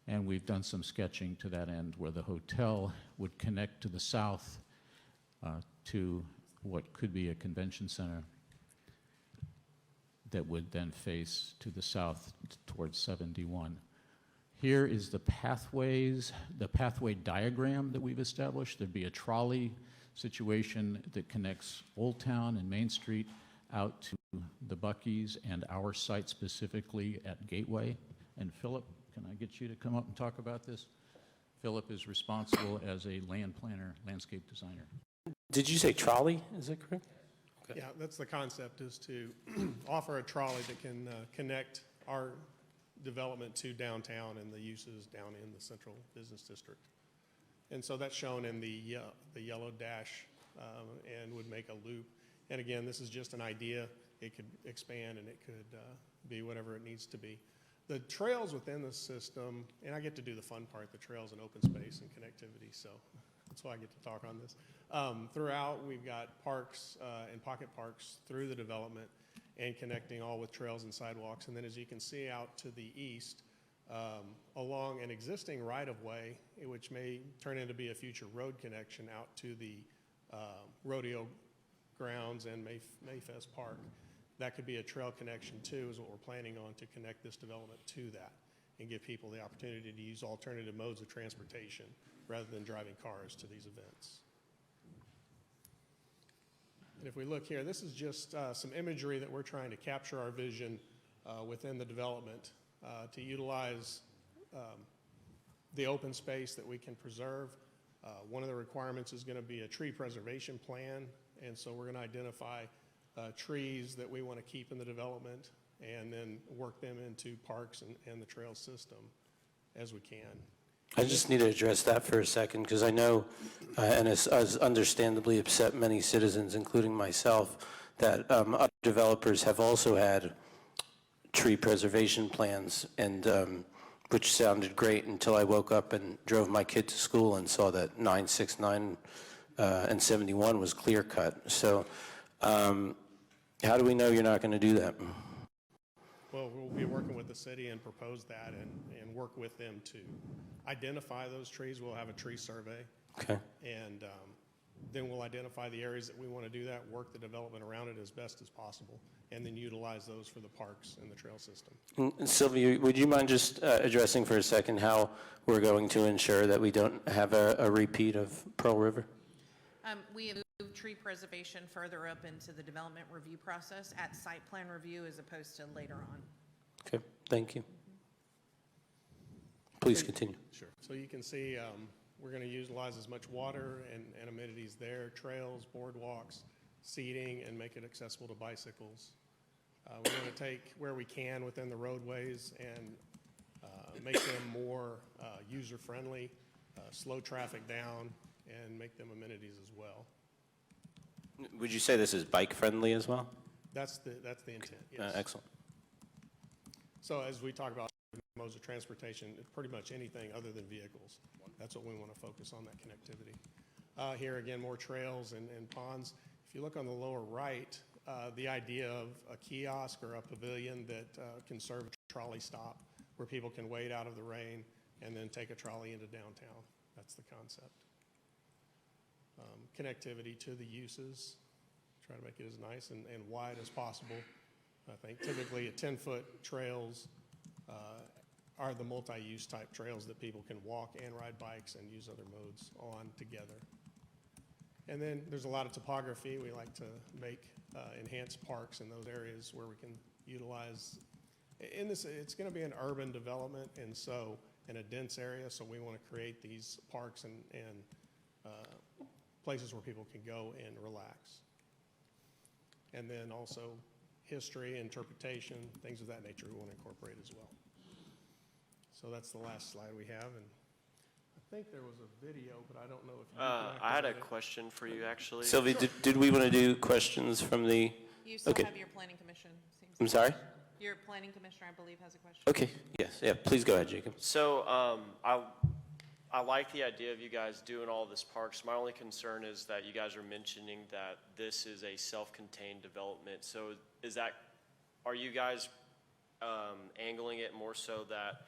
and we've done some sketching to that end where the hotel would connect to the south to what could be a convention center that would then face to the south towards 71. Here is the pathway diagram that we've established. There'd be a trolley situation that connects Old Town and Main Street out to the Buc-ee's and our site specifically at Gateway. And Philip, can I get you to come up and talk about this? Philip is responsible as a land planner, landscape designer. Did you say trolley? Is that correct? Okay. Yeah, that's the concept, is to offer a trolley that can connect our development to downtown and the uses down in the central business district. And so that's shown in the yellow dash and would make a loop. And again, this is just an idea. It could expand and it could be whatever it needs to be. The trails within the system, and I get to do the fun part, the trails and open space and connectivity, so that's why I get to talk on this. Throughout, we've got parks and pocket parks through the development and connecting all with trails and sidewalks. And then as you can see out to the east, along an existing right-of-way, which may turn into be a future road connection out to the rodeo grounds and Mayfest Park. That could be a trail connection too, is what we're planning on, to connect this development to that and give people the opportunity to use alternative modes of transportation rather than driving cars to these events. And if we look here, this is just some imagery that we're trying to capture our vision within the development to utilize the open space that we can preserve. One of the requirements is going to be a tree preservation plan, and so we're going to identify trees that we want to keep in the development and then work them into parks and the trail system as we can. I just need to address that for a second, because I know, and it's understandably upset many citizens, including myself, that other developers have also had tree preservation plans, and which sounded great until I woke up and drove my kid to school and saw that 969 and 71 was clear cut. So how do we know you're not going to do that? Well, we'll be working with the city and propose that and work with them to identify those trees. We'll have a tree survey. Okay. And then we'll identify the areas that we want to do that, work the development around it as best as possible, and then utilize those for the parks and the trail system. And Sylvia, would you mind just addressing for a second how we're going to ensure that we don't have a repeat of Pearl River? We have moved tree preservation further up into the development review process at site plan review as opposed to later on. Okay, thank you. Please continue. Sure. So you can see we're going to utilize as much water and amenities there, trails, boardwalks, seating, and make it accessible to bicycles. We're going to take where we can within the roadways and make them more user-friendly, slow traffic down, and make them amenities as well. Would you say this is bike-friendly as well? That's the intent, yes. Excellent. So as we talk about modes of transportation, it's pretty much anything other than vehicles. That's what we want to focus on, that connectivity. Here again, more trails and ponds. If you look on the lower right, the idea of a kiosk or a pavilion that can serve a trolley stop where people can wait out of the rain and then take a trolley into downtown. That's the concept. Connectivity to the uses, try to make it as nice and wide as possible. I think typically 10-foot trails are the multi-use type trails that people can walk and ride bikes and use other modes on together. And then there's a lot of topography. We like to make enhanced parks in those areas where we can utilize. In this, it's going to be an urban development, and so in a dense area. So we want to create these parks and places where people can go and relax. And then also history, interpretation, things of that nature we want to incorporate as well. So that's the last slide we have, and I think there was a video, but I don't know if you I had a question for you, actually. Sylvia, did we want to do questions from the? You still Okay. have your planning commission. Seems I'm sorry? Your planning commissioner, I believe, has a question. Okay, yes, yeah, please go ahead, Jacob. So I like the idea of you guys doing all this parks. My only concern is that you guys are mentioning that this is a self-contained development. So are you guys angling it more so that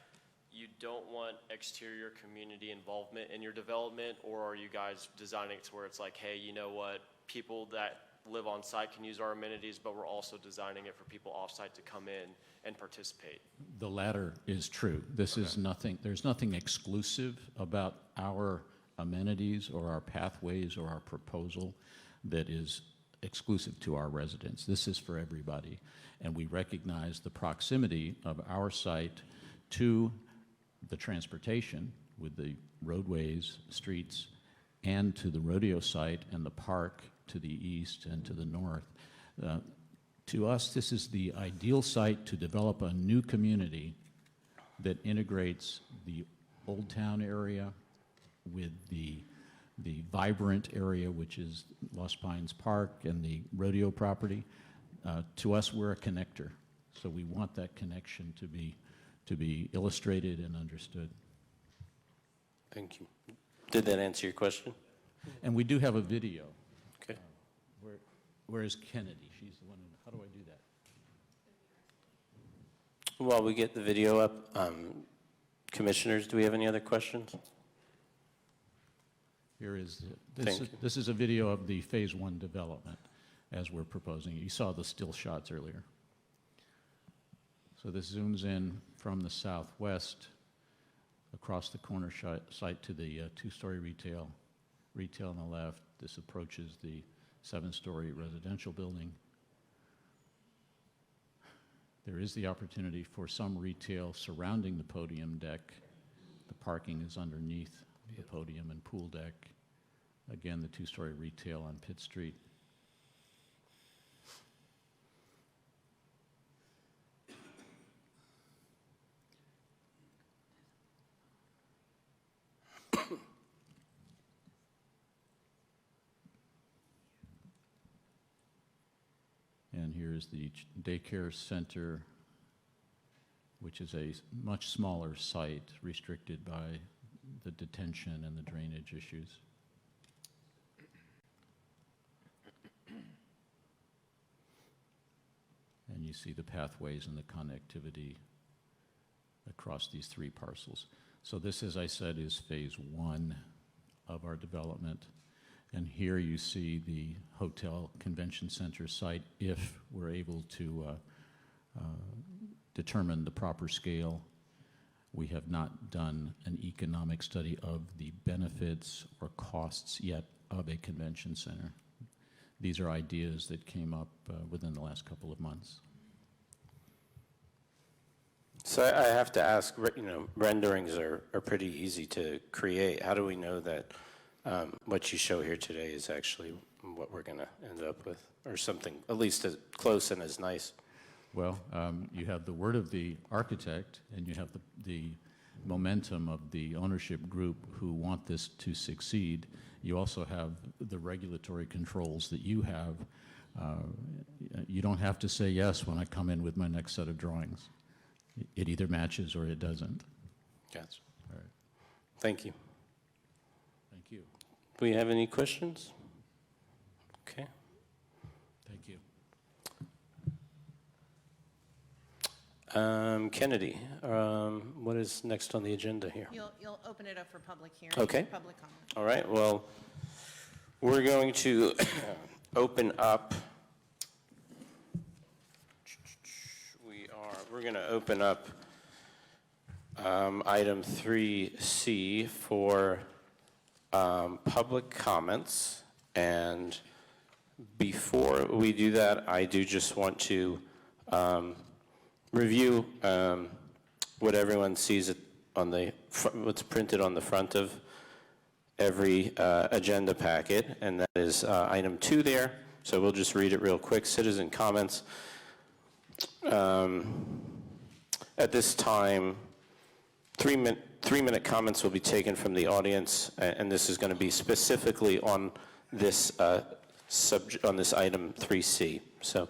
you don't want exterior community involvement in your development, or are you guys designing it to where it's like, hey, you know what, people that live on site can use our amenities, but we're also designing it for people off site to come in and participate? The latter is true. This is nothing, there's nothing exclusive about our amenities or our pathways or our proposal that is exclusive to our residents. This is for everybody. And we recognize the proximity of our site to the transportation with the roadways, streets, and to the rodeo site and the park to the east and to the north. To us, this is the ideal site to develop a new community that integrates the Old Town area with the vibrant area, which is Lost Pines Park and the rodeo property. To us, we're a connector, so we want that connection to be illustrated and understood. Thank you. Did that answer your question? And we do have a video. Okay. Where is Kennedy? She's the one. How do I do that? While we get the video up, commissioners, do we have any other questions? Here is Thank you. this is a video of the Phase 1 development as we're proposing. You saw the still shots earlier. So this zooms in from the southwest across the corner site to the two-story retail on the left. This approaches the 7-story residential building. There is the opportunity for some retail surrounding the podium deck. The parking is underneath the podium and pool deck. Again, the 2-story retail on Pitt Street. And here's the daycare center, which is a much smaller site restricted by the detention and the drainage issues. And you see the pathways and the connectivity across these 3 parcels. So this, as I said, is Phase 1 of our development. And here you see the hotel convention center site if we're able to determine the proper scale. We have not done an economic study of the benefits or costs yet of a convention center. These are ideas that came up within the last couple of months. So I have to ask, renderings are pretty easy to create. How do we know that what you show here today is actually what we're going to end up with, or something at least as close and as nice? Well, you have the word of the architect, and you have the momentum of the ownership group who want this to succeed. You also have the regulatory controls that you have. You don't have to say yes when I come in with my next set of drawings. It either matches or it doesn't. Gotcha. All right. Thank you. Thank you. Do we have any questions? Okay. Thank you. Kennedy, what is next on the agenda here? You'll open it up for public hearing. Okay. Public comment. All right, well, we're going to open up, we're going to open up item 3C for public comments. And before we do that, I do just want to review what everyone sees on the what's printed on the front of every agenda packet, and that is item 2 there. So we'll just read it real quick. Citizen comments. At this time, 3-minute comments will be taken from the audience, and this is going to be specifically on this subject, on this item 3C. So.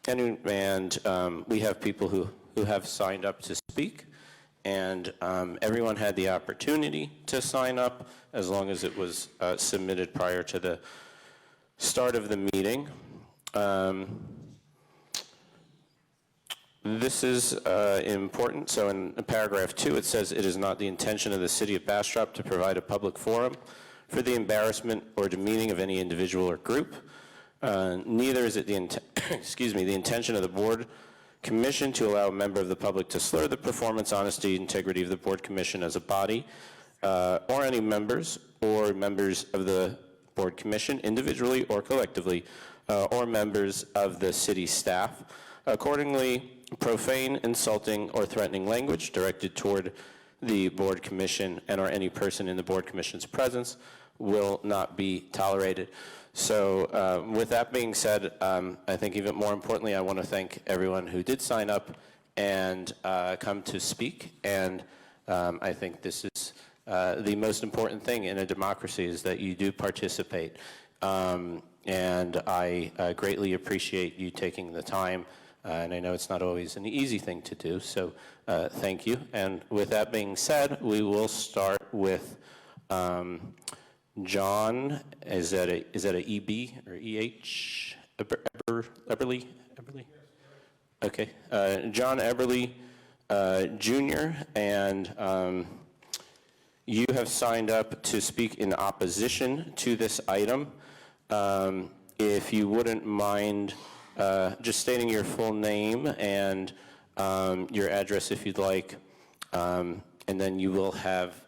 We have people who have signed up to speak, and everyone had the opportunity to sign up as long as it was submitted prior to the start of the meeting. This is important. So in paragraph 2, it says, "It is not the intention of the City of Bastrop to provide a public forum for the embarrassment or demeaning of any individual or group. Neither is it the the intention of the Board Commission to allow a member of the public to slur the performance, honesty, integrity of the Board Commission as a body, or any members of the Board Commission, individually or collectively, or members of the city staff. Accordingly, profane, insulting, or threatening language directed toward the Board Commission and or any person in the Board Commission's presence will not be tolerated." So with that being said, I think even more importantly, I want to thank everyone who did sign up and come to speak. And I think this is the most important thing in a democracy, is that you do participate. And I greatly appreciate you taking the time. And I know it's not always an easy thing to do, so thank you. And with that being said, we will start with John. Is that a EB or EH? Eberly? Okay. John Eberly Jr., and you have signed up to speak in opposition to this item. If you wouldn't mind just stating your full name and your address if you'd like, and then you will have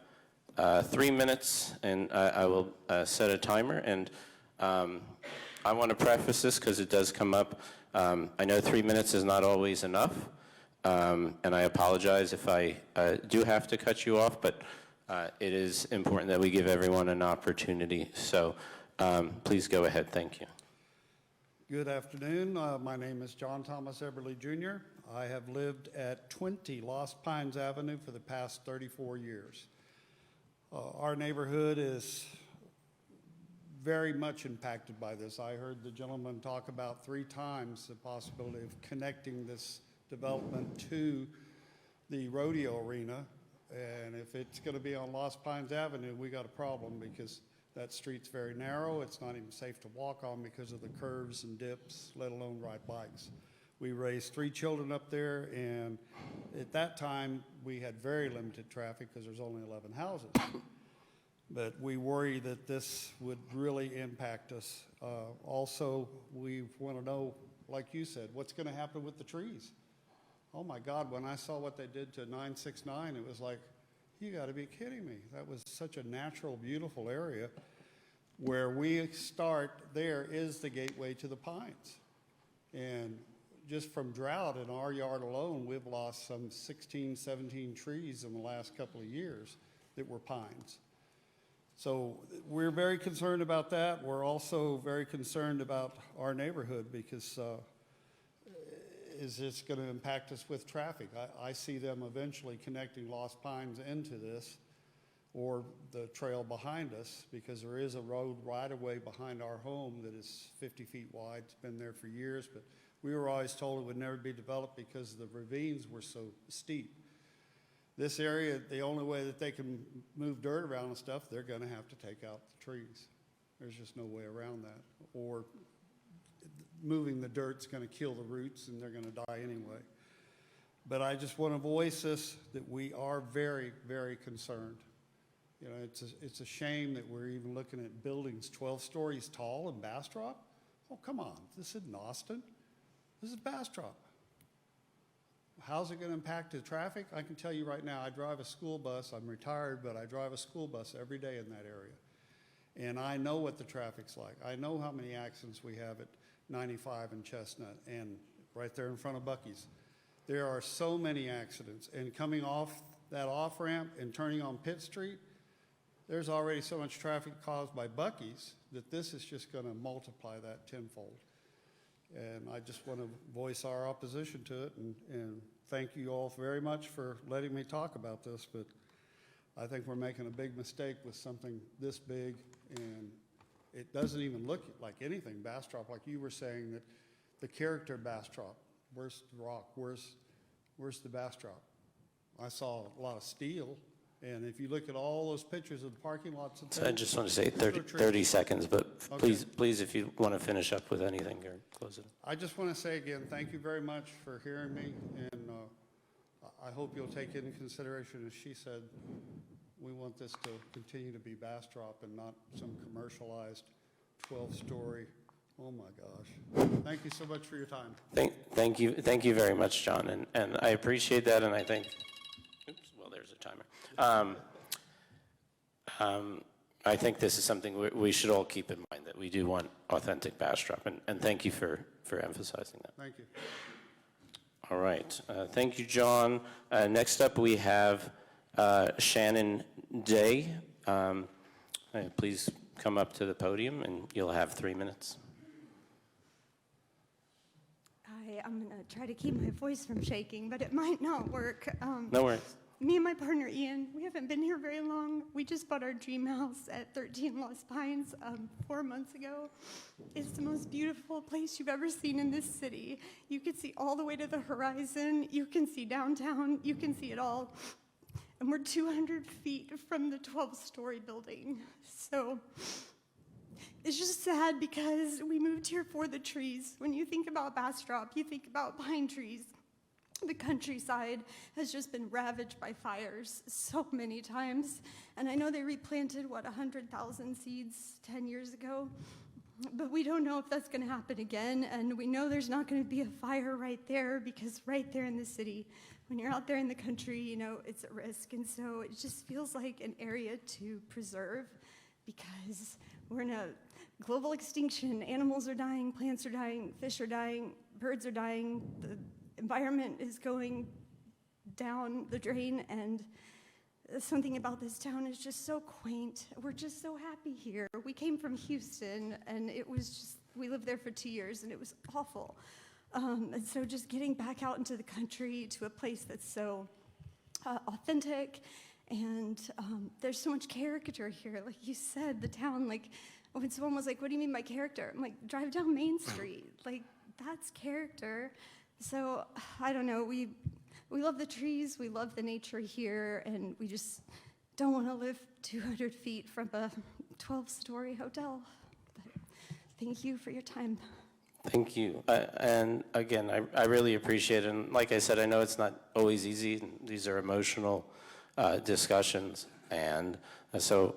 3 minutes, and I will set a timer. And I want to preface this because it does come up. I know 3 minutes is not always enough, and I apologize if I do have to cut you off, but it is important that we give everyone an opportunity. So please go ahead. Thank you. Good afternoon. My name is John Thomas Eberly Jr. I have lived at 20 Lost Pines Avenue for the past 34 years. Our neighborhood is very much impacted by this. I heard the gentleman talk about 3 times the possibility of connecting this development to the rodeo arena. And if it's going to be on Lost Pines Avenue, we got a problem, because that street's very narrow. It's not even safe to walk on because of the curves and dips, let alone ride bikes. We raised 3 children up there, and at that time, we had very limited traffic because there's only 11 houses. But we worry that this would really impact us. Also, we want to know, like you said, what's going to happen with the trees? Oh my God, when I saw what they did to 969, it was like, you got to be kidding me. That was such a natural, beautiful area. Where we start there is the gateway to the pines. And just from drought in our yard alone, we've lost some 16, 17 trees in the last couple of years that were pines. So we're very concerned about that. We're also very concerned about our neighborhood, because is this going to impact us with traffic? I see them eventually connecting Lost Pines into this, or the trail behind us, because there is a road right away behind our home that is 50 feet wide. It's been there for years, but we were always told it would never be developed because the ravines were so steep. This area, the only way that they can move dirt around and stuff, they're going to have to take out the trees. There's just no way around that. Or moving the dirt's going to kill the roots, and they're going to die anyway. But I just want to voice this, that we are very, very concerned. You know, it's a shame that we're even looking at buildings 12 stories tall in Bastrop. Oh, come on. This isn't Austin. This is Bastrop. How's it going to impact the traffic? I can tell you right now, I drive a school bus. I'm retired, but I drive a school bus every day in that area. And I know what the traffic's like. I know how many accidents we have at 95 and Chestnut and right there in front of Buc-ee's. There are so many accidents. And coming off that off-ramp and turning on Pitt Street, there's already so much traffic caused by Buc-ee's that this is just going to multiply that tenfold. And I just want to voice our opposition to it, and thank you all very much for letting me talk about this. But I think we're making a big mistake with something this big, and it doesn't even look like anything Bastrop, like you were saying, that the character Bastrop. Where's the rock? Where's the Bastrop? I saw a lot of steel, and if you look at all those pictures of the parking lots and So I things, just want to say those are 30 trees. seconds, but Okay. please, if you want to finish up with anything or close it. I just want to say again, thank you very much for hearing me, and I hope you'll take into consideration, as she said, we want this to continue to be Bastrop and not some commercialized 12-story. Oh my gosh. Thank you so much for your time. Thank you very much, John, and I appreciate that, and I think, oops, well, there's a timer. I think this is something we should all keep in mind, that we do want authentic Bastrop, and thank you for emphasizing that. Thank you. All right, thank you, John. Next up, we have Shannon Day. Please come up to the podium, and you'll have 3 minutes. I'm going to try to keep my voice from shaking, but it might not work. No worries. Me and my partner Ian, we haven't been here very long. We just bought our dream house at 13 Lost Pines 4 months ago. It's the most beautiful place you've ever seen in this city. You can see all the way to the horizon. You can see downtown. You can see it all. And we're 200 feet from the 12-story building. So it's just sad because we moved here for the trees. When you think about Bastrop, you think about pine trees. The countryside has just been ravaged by fires so many times. And I know they replanted, 100,000 seeds 10 years ago. But we don't know if that's going to happen again. And we know there's not going to be a fire right there, because right there in the city, when you're out there in the country, you know, it's at risk. And so it just feels like an area to preserve, because we're in a global extinction. Animals are dying, plants are dying, fish are dying, birds are dying. The environment is going down the drain, and something about this town is just so quaint. We're just so happy here. We came from Houston, and it was just, we lived there for 2 years, and it was awful. And so just getting back out into the country to a place that's so authentic, and there's so much character here. Like you said, the town, like when someone was like, what do you mean by character? I'm like, drive down Main Street. Like, that's character. So I don't know, we love the trees, we love the nature here, and we just don't want to live 200 feet from a 12-story hotel. But thank you for your time. Thank you. And again, I really appreciate it. And like I said, I know it's not always easy. These are emotional discussions. And so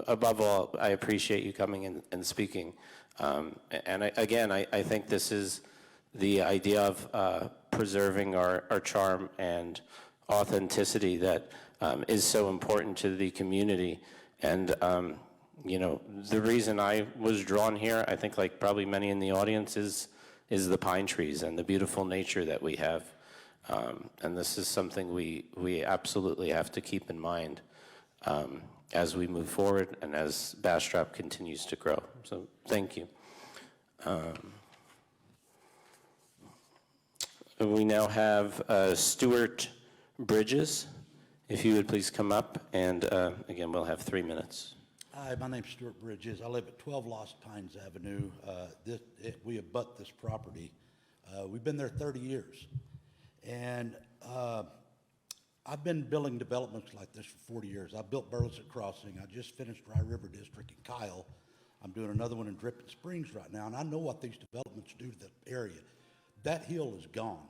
above all, I appreciate you coming in and speaking. I think this is the idea of preserving our charm and authenticity that is so important to the community. And you know, the reason I was drawn here, I think like probably many in the audience, is the pine trees and the beautiful nature that we have. And this is something we absolutely have to keep in mind as we move forward and as Bastrop continues to grow. So thank you. We now have Stuart Bridges. If you would please come up, and again, we'll have 3 minutes. Hi, my name's Stuart Bridges. I live at 12 Lost Pines Avenue. We abut this property. We've been there 30 years. And I've been building developments like this for 40 years. I built Burleson Crossing. I just finished Dry River District in Kyle. I'm doing another one in Dripping Springs right now, and I know what these developments do to the area. That hill is gone.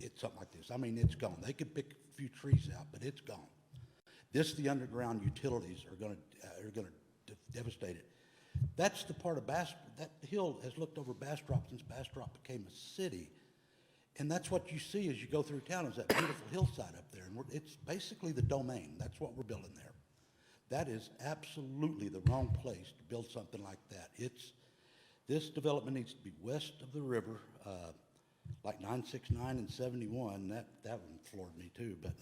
It's something like this. I mean, it's gone. They could pick a few trees out, but it's gone. The underground utilities are going to devastate it. That's the part of Bastrop. That hill has looked over Bastrop since Bastrop became a city. And that's what you see as you go through town, is that beautiful hillside up there. And it's basically the domain. That's what we're building there. That is absolutely the wrong place to build something like that. This development needs to be west of the river, like 969 and 71. That one floored me too. But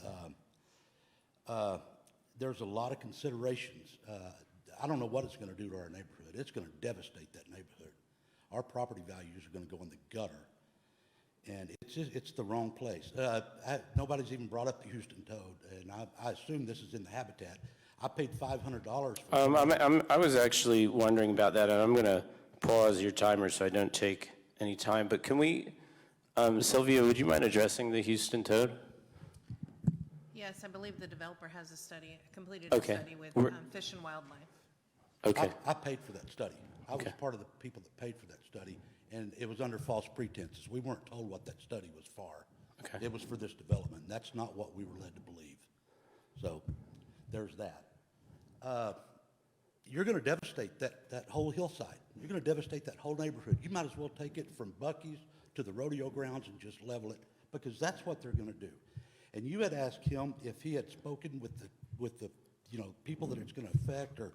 there's a lot of considerations. I don't know what it's going to do to our neighborhood. It's going to devastate that neighborhood. Our property values are going to go in the gutter. And it's the wrong place. Nobody's even brought up the Houston toad, and I assume this is in the habitat. I paid $500 for I was actually wondering about that, and I'm going to pause your timer so I don't take any time. But can we, Sylvia, would you mind addressing the Houston toad? Yes, I believe the developer has a study, completed a Okay. study with We're- Fish and Wildlife. Okay, I paid for that study. I was Okay. part of the people that paid for that study, and it was under false pretenses. We weren't told what that study was for. Okay. It was for this development. That's not what we were led to believe. So there's that. You're going to devastate that whole hillside. You're going to devastate that whole neighborhood. You might as well take it from Buc-ee's to the rodeo grounds and just level it, because that's what they're going to do. And you had asked him if he had spoken with the people that it's going to affect, or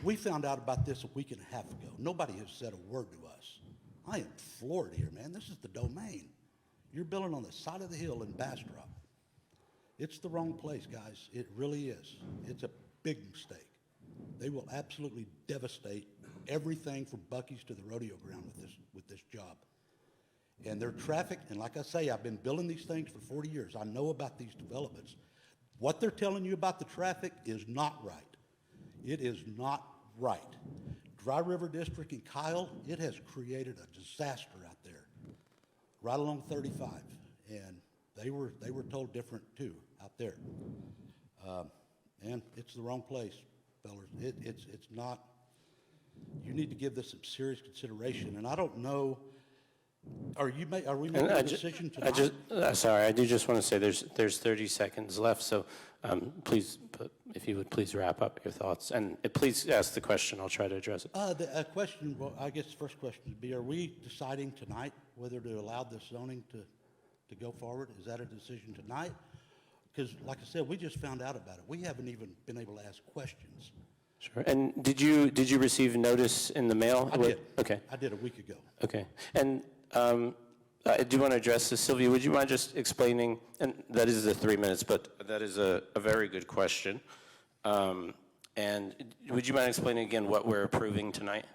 we found out about this a week and a half ago. Nobody has said a word to us. I am floored here, man. This is the domain. You're building on the side of the hill in Bastrop. It's the wrong place, guys. It really is. It's a big mistake. They will absolutely devastate everything from Buc-ee's to the rodeo ground with this job. And their traffic, and like I say, I've been building these things for 40 years. I know about these developments. What they're telling you about the traffic is not right. It is not right. Dry River District in Kyle, it has created a disaster out there, right along 35. And they were told different too out there. And it's the wrong place, fellas. It's not. You need to give this some serious consideration. And I don't know. Are we making a decision tonight? sorry, I do just want to say there's 30 seconds left, so please, if you would please wrap up your thoughts. And please ask the question, I'll try to address it. The question, well, I guess the first question would be, are we deciding tonight whether to allow this zoning to go forward? Is that a decision tonight? Because like I said, we just found out about it. We haven't even been able to ask questions. Sure. And did you receive notice in the mail? I did. Okay. I did a week ago. Okay. And I do want to address this. Sylvia, would you mind just explaining, and that is the 3 minutes, but that is a very good question. And would you mind explaining again what we're approving tonight?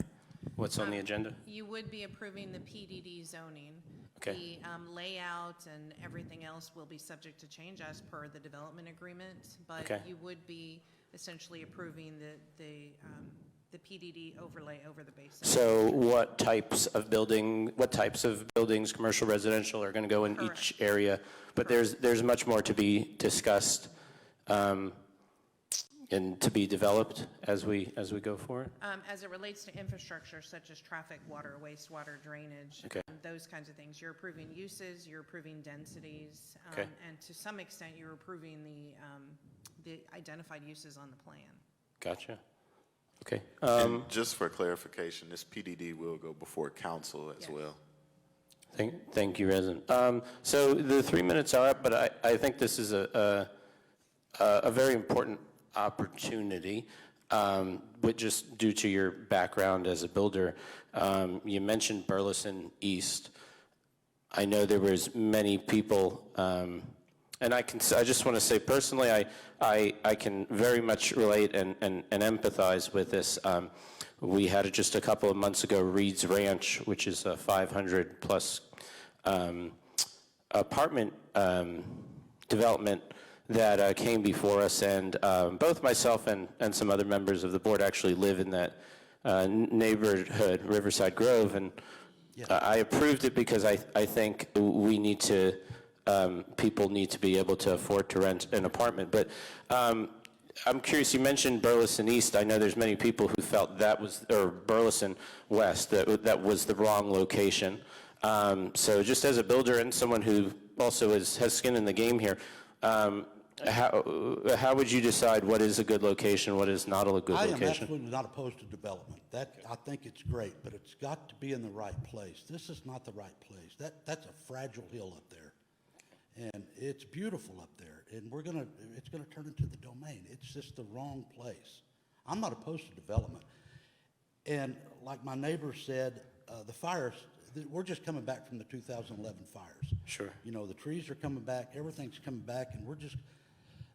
What's on the agenda? You would be approving the PDD zoning. Okay. The layout and everything else will be subject to change as per the development agreement, but Okay. you would be essentially approving the PDD overlay over the basin. So what types of buildings, commercial, residential, are going to go in Correct. each area? But there's much more to be discussed and to be developed as we go forward? As it relates to infrastructure such as traffic, water, wastewater, drainage, Okay. those kinds of things, you're approving uses, you're approving densities, Okay. and to some extent, you're approving the identified uses on the plan. Gotcha. Okay. And just for clarification, this PDD will go before council as Yes. well. Thank you, Resident. So the 3 minutes are up, but I think this is a very important opportunity, but just due to your background as a builder. You mentioned Burleson East. I know there was many people, and I just want to say personally, I can very much relate and empathize with this. We had just a couple of months ago, Reed's Ranch, which is a 500 plus apartment development that came before us, and both myself and some other members of the board actually live in that neighborhood, Riverside Grove, and I approved it because I think we need to, people need to be able to afford to rent an apartment. But I'm curious, you mentioned Burleson East. I know there's many people who felt that was, or Burleson West, that was the wrong location. So just as a builder and someone who also has skin in the game here, how would you decide what is a good location, what is not a good location? I am absolutely not opposed to development. I think it's great, but it's got to be in the right place. This is not the right place. That's a fragile hill up there. And it's beautiful up there, and it's gonna turn into the domain. It's just the wrong place. I'm not opposed to development. And like my neighbor said, the fires, we're just coming back from the 2011 fires. Sure. You know, the trees are coming back, everything's coming back, and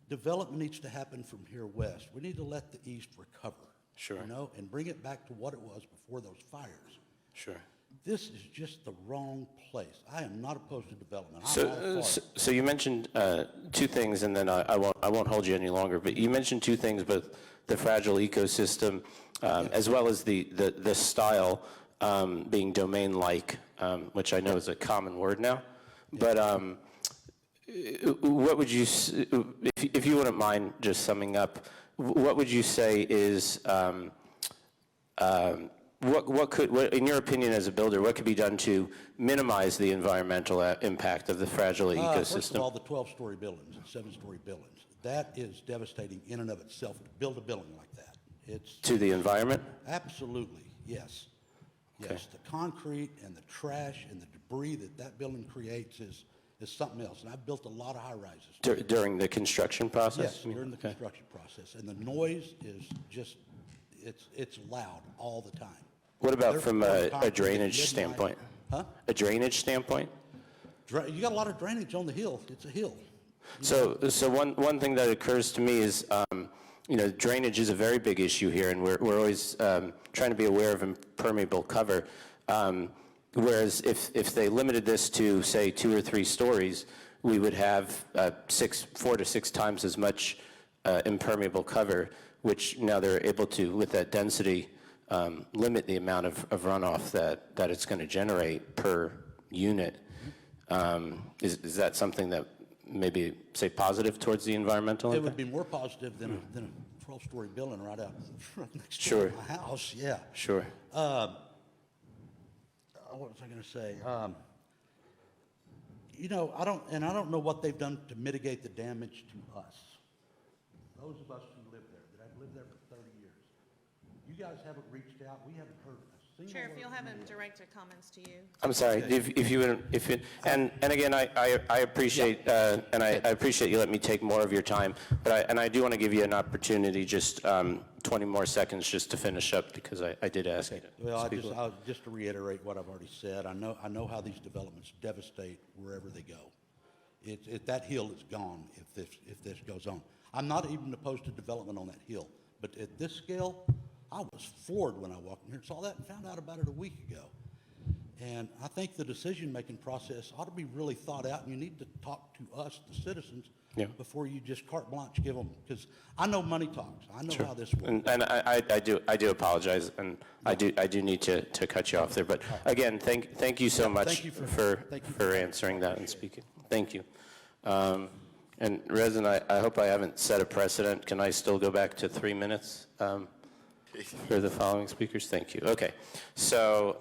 development needs to happen from here west. We need to let the east recover. Sure. You know, and bring it back to what it was before those fires. Sure. This is just the wrong place. I am not opposed to development. I'm all for it. So you mentioned two things, and then I won't hold you any longer. But you mentioned two things, both the fragile ecosystem, as well as the style being domain-like, which I know is a common word now. But what would you, if you wouldn't mind just summing up, what would you say is, what, in your opinion as a builder, what could be done to minimize the environmental impact of the fragile ecosystem? First of all, the 12-story buildings and 7-story buildings, that is devastating in and of itself to build a building like that. It's To the environment? absolutely, yes. Yes, the concrete and the trash and the debris that that building creates is something else. And I've built a lot of high-rises. During the construction process? Yes, during the construction process. And the noise is just, it's loud all the time. What about They're from pouring a concrete at drainage midnight. standpoint? Huh? A drainage standpoint? You got a lot of drainage on the hill. It's a hill. So one thing that occurs to me is, drainage is a very big issue here, and we're always trying to be aware of impermeable cover. Whereas if they limited this to, say, 2 or 3 stories, we would have 4 to 6 times as much impermeable cover, which now they're able to, with that density, limit the amount of runoff that it's going to generate per unit. Is that something that maybe, say, positive towards the environmental It impact? would be more positive than a 12-story building right out next Sure. to my house, yeah. Sure. What was I going to say? I don't know what they've done to mitigate the damage to us. Those of us who live there, that have lived there for 30 years. You guys haven't reached out. We haven't heard a single Chair, if word you'll from have him you. direct your comments to you. I'm sorry, if you would, and again, I appreciate, and I appreciate you letting me take more of your time, but I do want to give you an opportunity, just 20 more seconds just to finish up, because I did ask you to Well, speak. just to reiterate what I've already said, I know how these developments devastate wherever they go. That hill is gone if this goes on. I'm not even opposed to development on that hill, but at this scale, I was floored when I walked in here and saw that and found out about it a week ago. And I think the decision-making process ought to be really thought out, and you need to talk to us, the citizens, before you just carte blanche give them, because I know money talks. I know how this works. And I do apologize, and I do need to cut you off there. But again, thank you so much for answering that and speaking. Thank you. And Resin, I hope I haven't set a precedent. Can I still go back to 3 minutes for the following speakers? Thank you. Okay. So,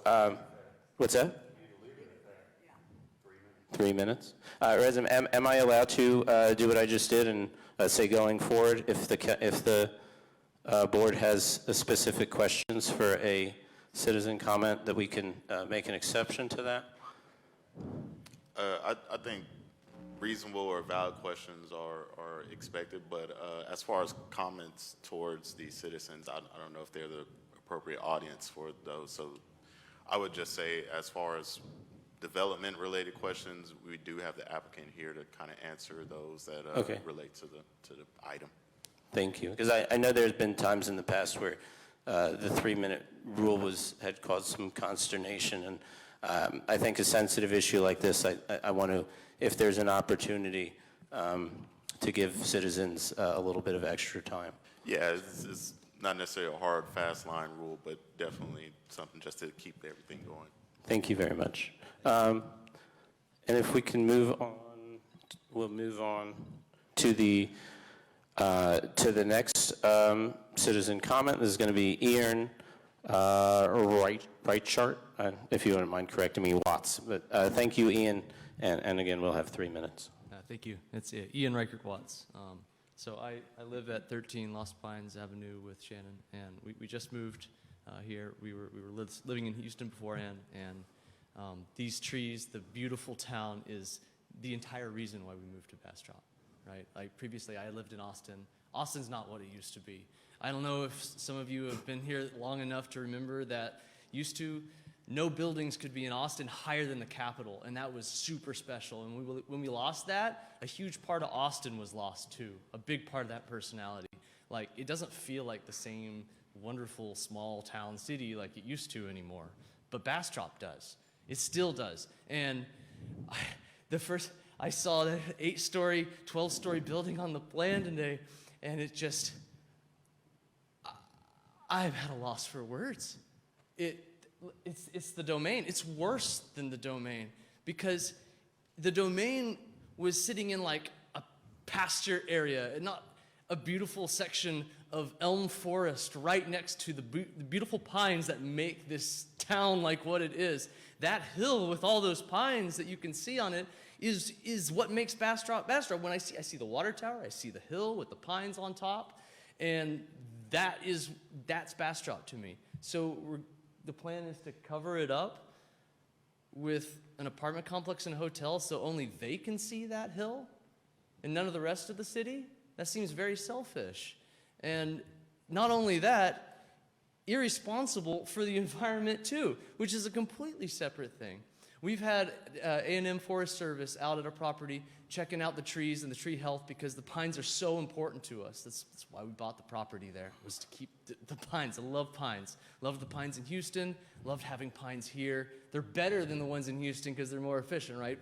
what's that? 3 minutes. Resin, am I allowed to do what I just did and say going forward, if the board has specific questions for a citizen comment, that we can make an exception to that? I think reasonable or valid questions are expected, but as far as comments towards the citizens, I don't know if they're the appropriate audience for those. So I would just say, as far as development-related questions, we do have the applicant here to kind of answer those that relate to the item. Thank you, because I know there's been times in the past where the 3-minute rule had caused some consternation, and I think a sensitive issue like this, I want to, if there's an opportunity to give citizens a little bit of extra time. Yeah, it's not necessarily a hard, fast line rule, but definitely something just to keep everything going. Thank you very much. And if we can move on, we'll move on to the next citizen comment. This is going to be Ian Reichart, if you wouldn't mind correcting me, Watts. But thank you, Ian, and again, we'll have 3 minutes. Thank you. It's Ian Reichert Watts. So I live at 13 Lost Pines Avenue with Shannon, and we just moved here. We were living in Houston beforehand, and these trees, the beautiful town, is the entire reason why we moved to Bastrop, right? Like previously, I lived in Austin. Austin's not what it used to be. I don't know if some of you have been here long enough to remember that used to, no buildings could be in Austin higher than the Capitol, and that was super special. And when we lost that, a huge part of Austin was lost too, a big part of that personality. Like, it doesn't feel like the same wonderful small town city like it used to anymore, but Bastrop does. It still does. And I saw that 8-story, 12-story building on the plan today, and it just, I've had a loss for words. It's the Domain. It's worse than the Domain, because the Domain was sitting in like a pasture area and not a beautiful section of elm forest right next to the beautiful pines that make this town like what it is. That hill with all those pines that you can see on it is what makes Bastrop Bastrop. When I see the water tower, I see the hill with the pines on top, and that's Bastrop to me. So the plan is to cover it up with an apartment complex and a hotel so only they can see that hill and none of the rest of the city? That seems very selfish. And not only that, irresponsible for the environment too, which is a completely separate thing. We've had A&M Forest Service out at our property checking out the trees and the tree health because the pines are so important to us. That's why we bought the property there, was to keep the pines. I love pines. Loved the pines in Houston, loved having pines here. They're better than the ones in Houston because they're more efficient, right?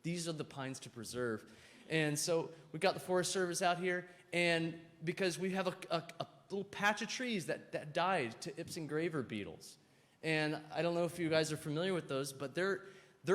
These are the pines to preserve. And so we got the Forest Service out here, and because we have a little patch of trees that died to Ips and graver beetles. And I don't know if you guys are familiar with those, but they're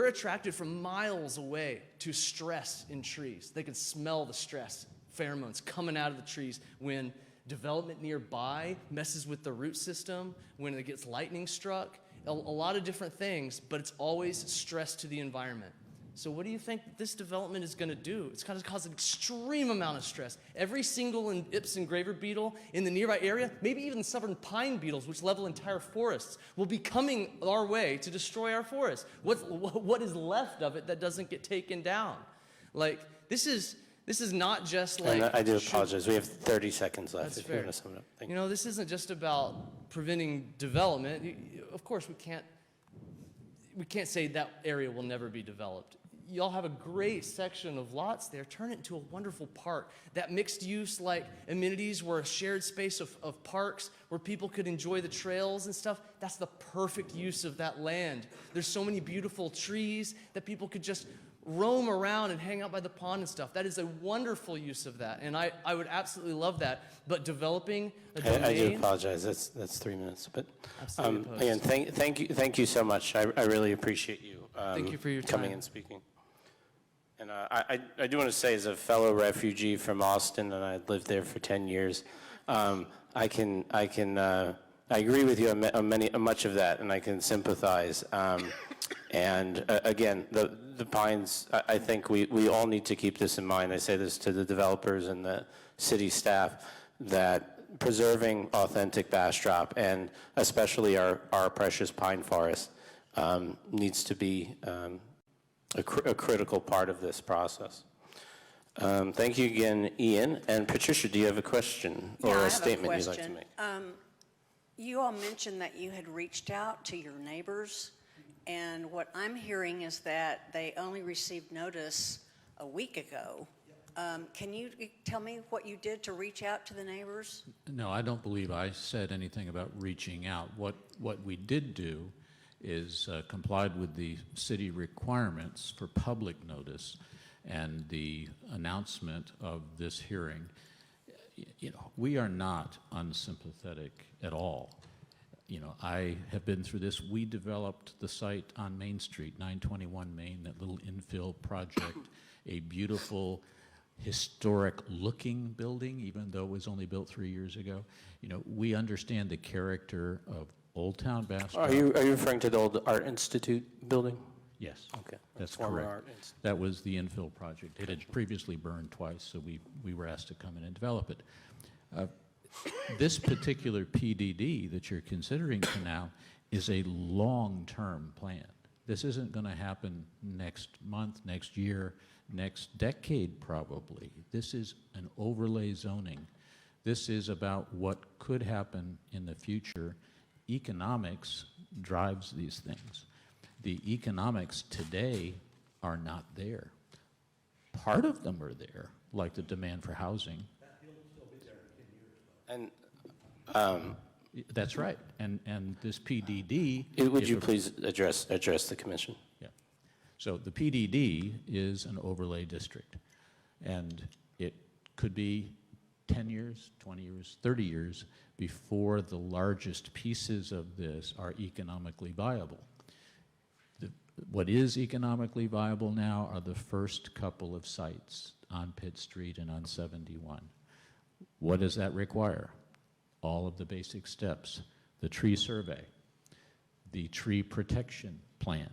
attracted from miles away to stress in trees. They can smell the stress, pheromones coming out of the trees when development nearby messes with the root system, when it gets lightning struck, a lot of different things, but it's always stress to the environment. So what do you think this development is going to do? It's going to cause an extreme amount of stress. Every single Ips and graver beetle in the nearby area, maybe even southern pine beetles, which level entire forests, will be coming our way to destroy our forests. What is left of it that doesn't get taken down? This is not just like... And I do apologize. We have 30 seconds left. That's if fair. you want to sum it up. Thank you. This isn't just about preventing development. Of course, we can't say that area will never be developed. Y'all have a great section of lots there. Turn it into a wonderful park. That mixed use, amenities where a shared space of parks where people could enjoy the trails and stuff, that's the perfect use of that land. There's so many beautiful trees that people could just roam around and hang out by the pond and stuff. That is a wonderful use of that, and I would absolutely love that. But developing a domain... I do apologize. That's 3 minutes. But Absolutely again, thank you so much. I really appreciate you, Thank you for your coming time. and speaking. And I do want to say, as a fellow refugee from Austin, and I lived there for 10 years, I agree with you on much of that, and I can sympathize. And again, the pines, I think we all need to keep this in mind. I say this to the developers and the city staff, that preserving authentic Bastrop, and especially our precious pine forest, needs to be a critical part of this process. Thank you again, Ian. And Patricia, do you have a question or a statement you'd like to make? You all mentioned that you had reached out to your neighbors, and what I'm hearing is that they only received notice a week ago. Can you tell me what you did to reach out to the neighbors? No, I don't believe I said anything about reaching out. What we did do is complied with the city requirements for public notice and the announcement of this hearing. We are not unsympathetic at all. I have been through this. We developed the site on Main Street, 921 Main, that little infill project, a beautiful, historic-looking building, even though it was only built 3 years ago. We understand the character of Old Town Bastrop. Are you referring to the old Art Institute building? Yes. Okay. That's Former correct. Art Institute. That was the infill project. It had previously burned twice, so we were asked to come in and develop it. This particular PDD that you're considering for now is a long-term plan. This isn't going to happen next month, next year, next decade probably. This is an overlay zoning. This is about what could happen in the future. Economics drives these things. The economics today are not there. Part of them are there, like the demand for housing. That deal will still be there in 10 years, though. That's right. And this PDD... Would you please address the commission? Yeah. So the PDD is an overlay district, and it could be 10 years, 20 years, 30 years before the largest pieces of this are economically viable. What is economically viable now are the first couple of sites on Pitt Street and on 71. What does that require? All of the basic steps: the tree survey, the tree protection plan,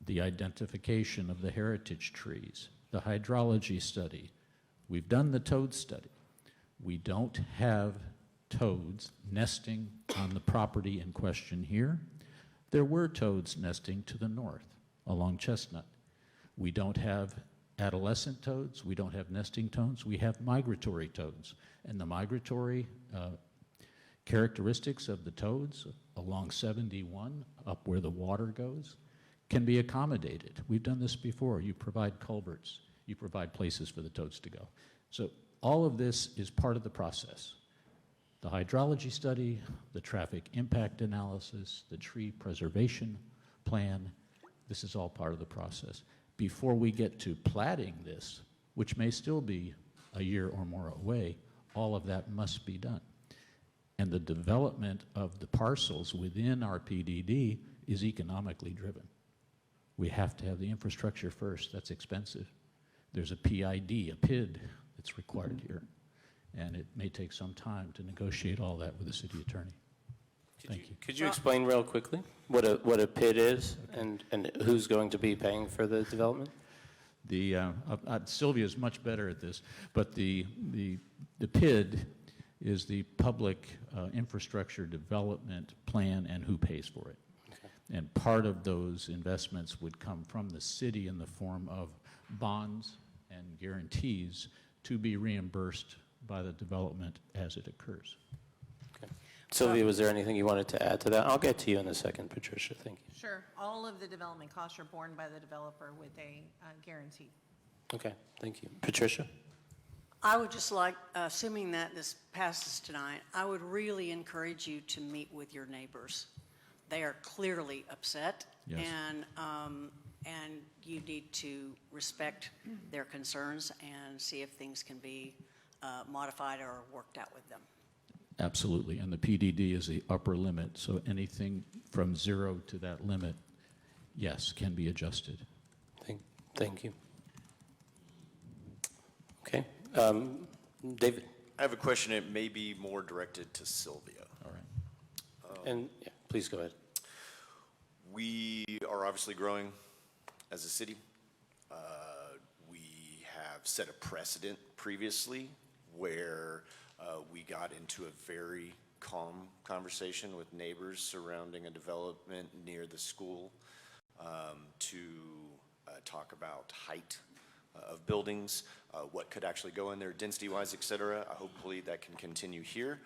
the identification of the heritage trees, the hydrology study. We've done the toad study. We don't have toads nesting on the property in question here. There were toads nesting to the north along Chestnut. We don't have adolescent toads. We don't have nesting toads. We have migratory toads. And the migratory characteristics of the toads along 71, up where the water goes, can be accommodated. We've done this before. You provide culverts. You provide places for the toads to go. So all of this is part of the process. The hydrology study, the traffic impact analysis, the tree preservation plan, this is all part of the process. Before we get to platting this, which may still be a year or more away, all of that must be done. And the development of the parcels within our PDD is economically driven. We have to have the infrastructure first. That's expensive. There's a PID, a PID that's required here. And it may take some time to negotiate all that with the city attorney. Thank you. Could you explain real quickly what a PID is and who's going to be paying for the development? Sylvia's much better at this, but the PID is the Public Infrastructure Development Plan and who pays for it. Okay. And part of those investments would come from the city in the form of bonds and guarantees to be reimbursed by the development as it occurs. Okay. Sylvia, was there anything you wanted to add to that? I'll get to you in a second, Patricia. Thank you. Sure. All of the development costs are borne by the developer with a guarantee. Okay, thank you. Patricia? I would just like, assuming that this passes tonight, I would really encourage you to meet with your neighbors. They are clearly upset, yes. And you need to respect their concerns and see if things can be modified or worked out with them. Absolutely, and the PDD is the upper limit, so anything from 0 to that limit, yes, can be adjusted. Thank you. Okay, David? I have a question. It may be more directed to Sylvia. All right. And yeah, please go ahead. We are obviously growing as a city. We have set a precedent previously where we got into a very calm conversation with neighbors surrounding a development near the school to talk about height of buildings, what could actually go in there density-wise, et cetera. Hopefully that can continue here.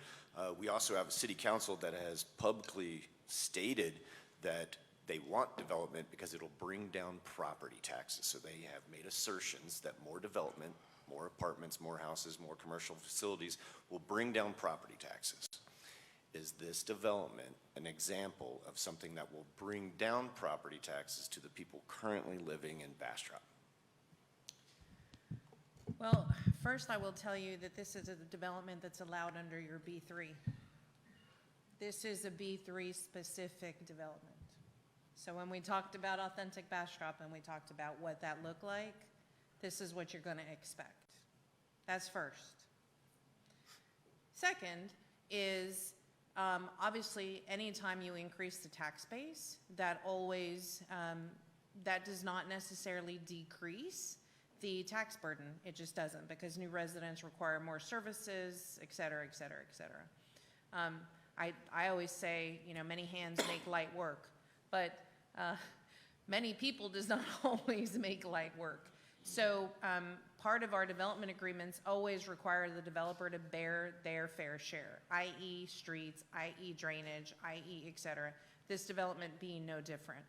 We also have a city council that has publicly stated that they want development because it'll bring down property taxes. So they have made assertions that more development, more apartments, more houses, more commercial facilities will bring down property taxes. Is this development an example of something that will bring down property taxes to the people currently living in Bastrop? Well, first I will tell you that this is a development that's allowed under your B3. This is a B3 specific development. So when we talked about authentic Bastrop and we talked about what that looked like, this is what you're going to expect. That's first. Second is, obviously, anytime you increase the tax base, that always, that does not necessarily decrease the tax burden. It just doesn't, because new residents require more services, et cetera, et cetera, et cetera. I always say, you know, many hands make light work, but many people does not always make light work. So part of our development agreements always require the developer to bear their fair share, i.e. streets, i.e. drainage, i.e. et cetera. This development being no different.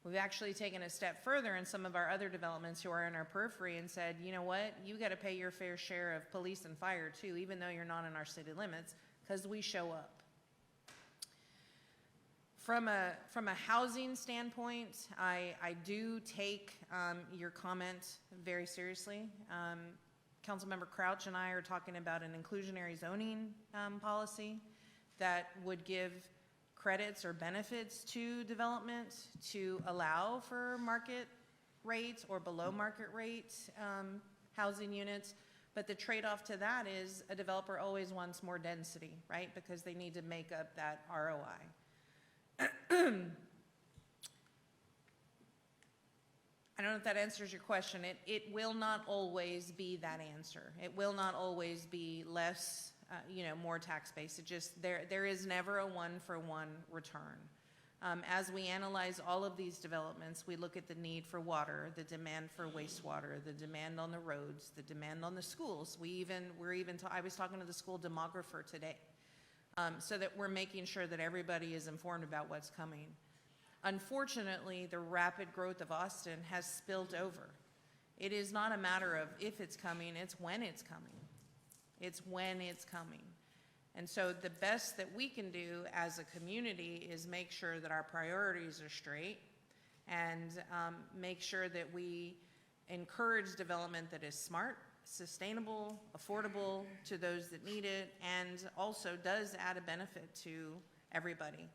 We've actually taken a step further in some of our other developments who are in our periphery and said, you know what, you got to pay your fair share of police and fire too, even though you're not in our city limits, because we show up. From a housing standpoint, I do take your comment very seriously. Councilmember Crouch and I are talking about an inclusionary zoning policy that would give credits or benefits to development to allow for market rates or below market rate housing units. But the trade-off to that is a developer always wants more density, right? Because they need to make up that ROI. I don't know if that answers your question. It will not always be that answer. It will not always be less, more tax base. It just, there is never a one-for-one return. As we analyze all of these developments, we look at the need for water, the demand for wastewater, the demand on the roads, the demand on the schools. I was talking to the school demographer today, so that we're making sure that everybody is informed about what's coming. Unfortunately, the rapid growth of Austin has spilled over. It is not a matter of if it's coming, it's when it's coming. It's when it's coming. And so the best that we can do as a community is make sure that our priorities are straight and make sure that we encourage development that is smart, sustainable, affordable to those that need it, and also does add a benefit to everybody.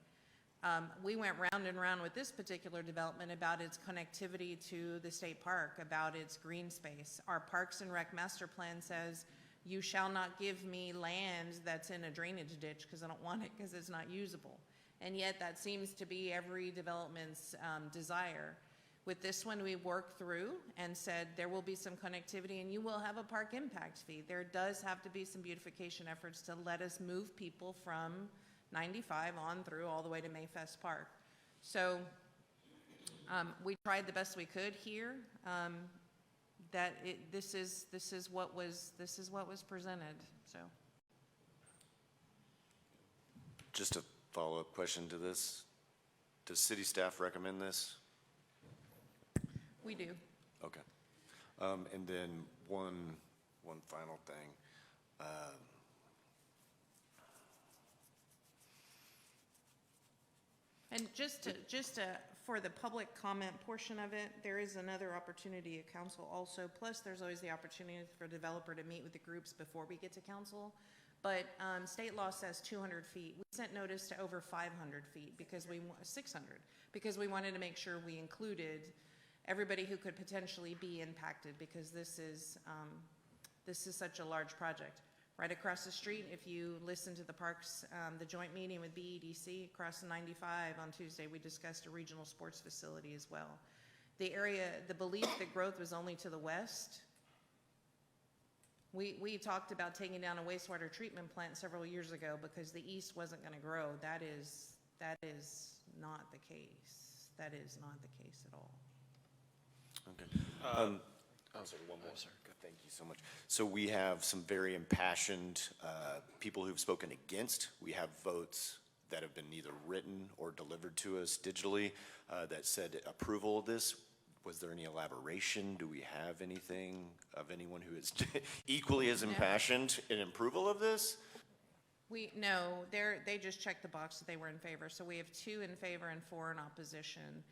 We went round and round with this particular development about its connectivity to the state park, about its green space. Our Parks and Rec master plan says, you shall not give me land that's in a drainage ditch because I don't want it because it's not usable. And yet that seems to be every development's desire. With this one, we worked through and said there will be some connectivity and you will have a park impact fee. There does have to be some beautification efforts to let us move people from 95 on through all the way to Mayfest Park. So we tried the best we could here. This is what was presented. So, Just a follow-up question to this. Does city staff recommend this? we do. Okay. And then one final thing. And for the public comment portion of it, there is another opportunity at council also. Plus, there's always the opportunity for a developer to meet with the groups before we get to council. But state law says 200 feet. We sent notice to over 500 feet because 600, because we wanted to make sure we included everybody who could potentially be impacted because this is such a large project. Right across the street, if you listen to the parks, the joint meeting with BEDC across the 95 on Tuesday, we discussed a regional sports facility as well. The belief that growth was only to the west, we talked about taking down a wastewater treatment plant several years ago because the east wasn't going to grow. That is not the case. That is not the case at all. Okay. Sorry, one more. Sorry. Thank you so much. So we have some very impassioned people who've spoken against. We have votes that have been either written or delivered to us digitally that said approval of this. Was there any elaboration? Do we have anything of anyone who is equally as impassioned in approval of this? They just checked the box that they were in favor. So we have 2 in favor and 4 in opposition.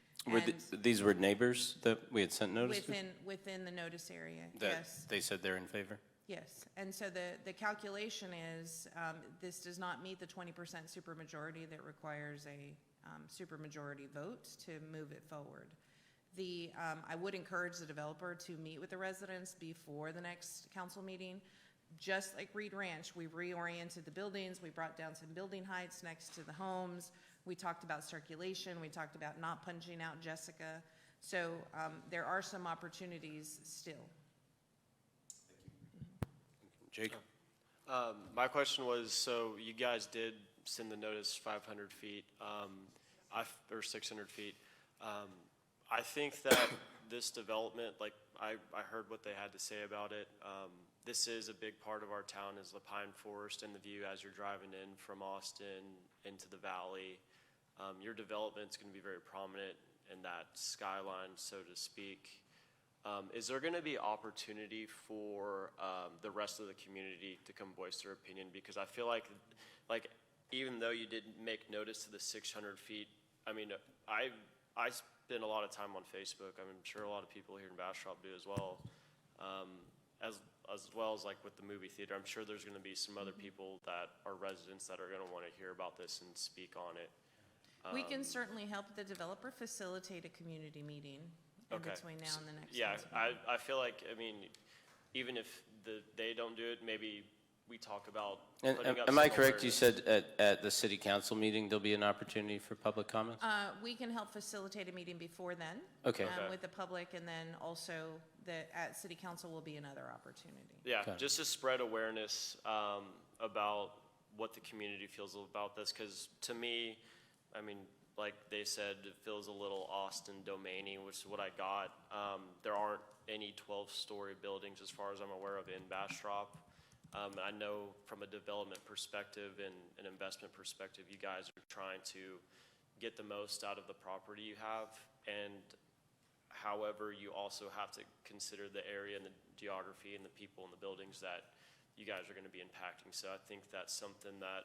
These were neighbors that we had sent notice to? Within the notice area, That yes. they said they're in favor? Yes, and so the calculation is this does not meet the 20% supermajority that requires a supermajority vote to move it forward. I would encourage the developer to meet with the residents before the next council meeting. Just like Reed Ranch, we reoriented the buildings, we brought down some building heights next to the homes, we talked about circulation, we talked about not punching out Jessica. So there are some opportunities still. Jake? My question was, so you guys did send the notice 500 feet, or 600 feet. I think that this development, like I heard what they had to say about it. This is a big part of our town, is the pine forest and the view as you're driving in from Austin into the valley. Your development's going to be very prominent in that skyline, so to speak. Is there going to be opportunity for the rest of the community to come voice their opinion? Because I feel like even though you didn't make notice to the 600 feet, I mean, I spend a lot of time on Facebook. I'm sure a lot of people here in Bastrop do as well. As well as like with the movie theater, I'm sure there's going to be some other people that are residents that are going to want to hear about this and speak on it. We can certainly help the developer facilitate a community meeting in Okay. between now and the next Yeah, council meeting. I feel like, I mean, even if they don't do it, maybe we talk about And putting up am I some correct? You awareness. said at the city council meeting, there'll be an opportunity for public comments? We can help facilitate a meeting before then. Okay. Okay. With the public, and then also at city council will be another opportunity. Yeah, Got it. just to spread awareness about what the community feels about this, because to me, I mean, like they said, it feels a little Austin domainy, which is what I got. There aren't any 12-story buildings, as far as I'm aware of, in Bastrop. I know from a development perspective and an investment perspective, you guys are trying to get the most out of the property you have, and however, you also have to consider the area and the geography and the people and the buildings that you guys are going to be impacting. So I think that's something that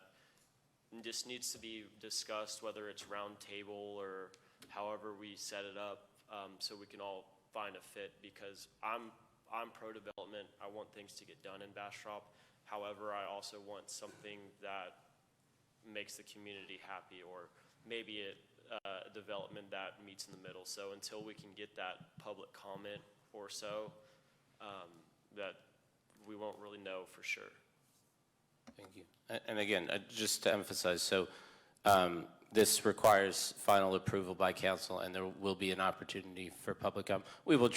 just needs to be discussed, whether it's round table or however we set it up, so we can all find a fit, because I'm pro-development. I want things to get done in Bastrop. However, I also want something that makes the community happy, or maybe a development that meets in the middle. So until we can get that public comment or so, that we won't really know for sure. Thank you. And again, just to emphasize, so this requires final approval by council, and there will be an opportunity for public comment. We'll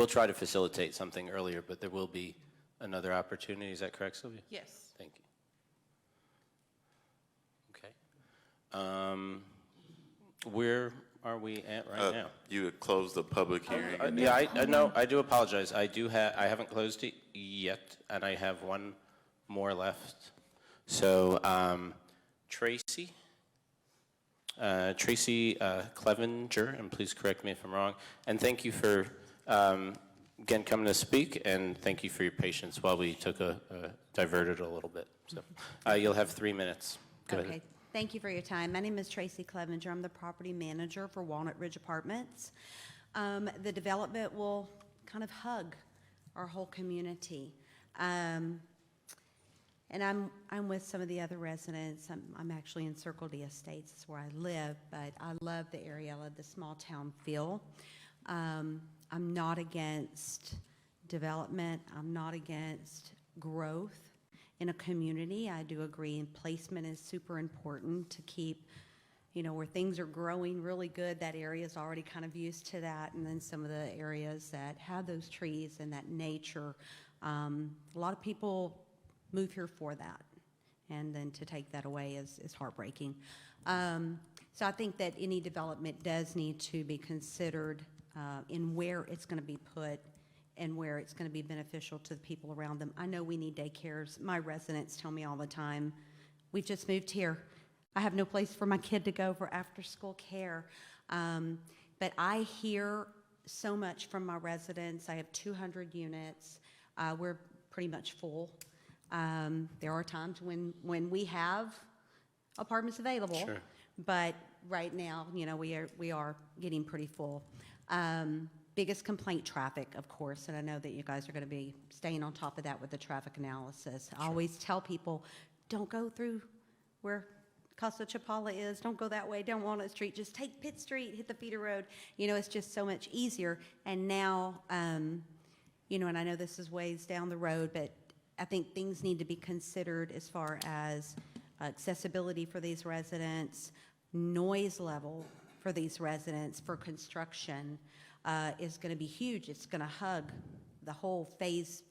try to facilitate something earlier, but there will be another opportunity. Is that correct, Sylvia? Yes. Thank you. Okay. Where are we at right now? You had closed the public hearing. Yeah, I know. I do apologize. I haven't closed it yet, and I have one more left. So, Tracy Clevenger, and please correct me if I'm wrong. And thank you for again coming to speak, and thank you for your patience while we took diverted a little bit. So, you'll have 3 minutes. Go ahead. Thank you for your time. My name is Tracy Clevenger. I'm the property manager for Walnut Ridge Apartments. The development will kind of hug our whole community. And I'm with some of the other residents. I'm actually in Circle D Estates, is where I live, but I love the area. I love the small town feel. I'm not against development. I'm not against growth in a community. I do agree, and placement is super important to keep, where things are growing really good, that area is already kind of used to that, and then some of the areas that have those trees and that nature, a lot of people move here for that, and then to take that away is heartbreaking. So I think that any development does need to be considered in where it's going to be put and where it's going to be beneficial to the people around them. I know we need daycares. My residents tell me all the time, we've just moved here. I have no place for my kid to go for after-school care. But I hear so much from my residents. I have 200 units. We're pretty much full. There are times when we have apartments available. Sure. But right now, we are getting pretty full. Biggest complaint, traffic, of course, and I know that you guys are going to be staying on top of that with the traffic analysis. I always tell people, don't go through where Casa Chapala is. Don't go that way. Down Walnut Street. Just take Pitt Street, hit the feeder road. It's just so much easier. And now, and I know this is ways down the road, but I think things need to be considered as far as accessibility for these residents, noise level for these residents, for construction. Is going to be huge. It's going to hug the whole phase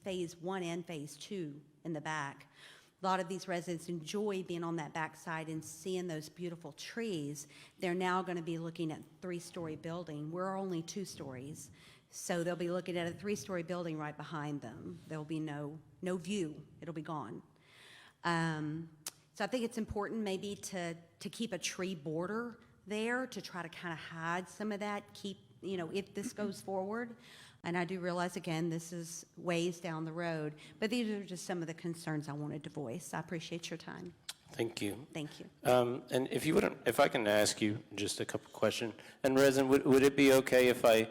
1 and phase 2 in the back. A lot of these residents enjoy being on that backside and seeing those beautiful trees. They're now going to be looking at 3-story building. We're only 2 stories, so they'll be looking at a 3-story building right behind them. There'll be no view. It'll be gone. So I think it's important maybe to keep a tree border there to try to kind of hide some of that, if this goes forward. And I do realize, again, this is ways down the road, but these are just some of the concerns I wanted to voice. I appreciate your time. Thank you. Thank you. And if I can ask you just a couple questions. And Rezin, would it be okay if I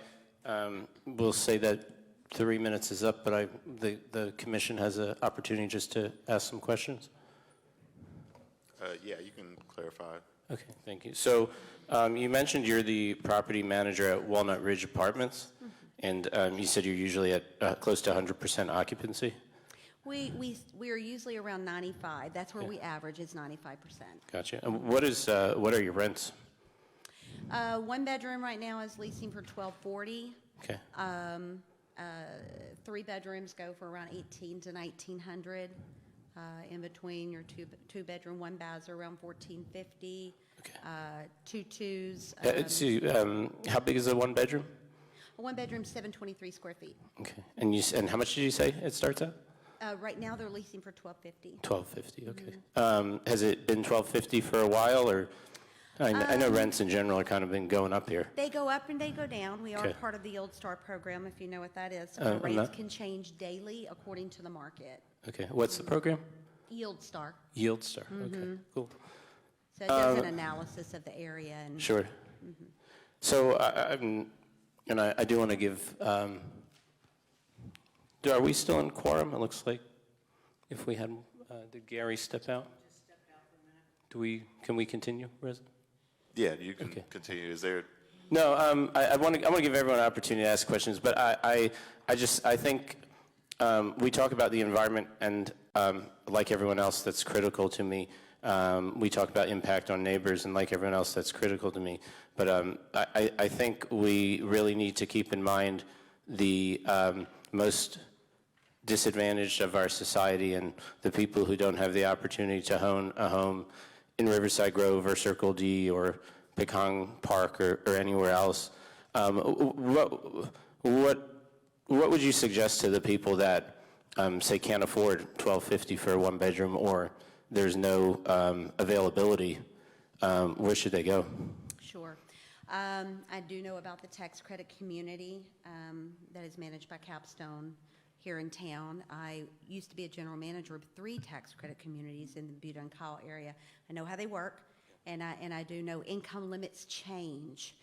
will say that 3 minutes is up, but the commission has an opportunity just to ask some questions? Yeah, you can clarify. Okay, thank you. So you mentioned you're the property manager at Walnut Ridge Apartments, and you said you're usually at close to 100% occupancy? We are usually around 95. That's where we average is 95%. Gotcha. And what are your rents? One bedroom right now is leasing for $1,240. Okay. Three bedrooms go for around 18 to 1900. In between your two bedroom, one baths are around 1450. Okay. Two twos. How big is the one bedroom? One bedroom, 723 square feet. Okay. And how much did you say it starts at? Right now they're leasing for $1,250. $1,250. Okay. Has it been $1,250 for a while, or I know rents in general are kind of been going up here. They go up and they go down. We are Okay. part of the Old Star program, if you know what that is. So I'm the rates not. can change daily according to the market. Okay. What's the program? Yield Star. Yield Star. Okay. Cool. So it does an analysis of the area and. Sure. So I do want to give. Are we still in quorum? It looks like. If we had, did Gary step out? Just stepped out for a minute. Can we continue, Reza? Yeah, you can continue. Is there? No, I want to give everyone an opportunity to ask questions, but I think we talk about the environment, and like everyone else, that's critical to me. We talk about impact on neighbors, and like everyone else, that's critical to me. But I think we really need to keep in mind the most disadvantaged of our society and the people who don't have the opportunity to own a home in Riverside Grove or Circle D or Pecan Park or anywhere else. What would you suggest to the people that say can't afford $1,250 for a one bedroom, or there's no availability? Where should they go? Sure. I do know about the tax credit community that is managed by Capstone here in town. I used to be a general manager of 3 tax credit communities in the Butte and Kyle area. I know how they work, and I do know income limits change.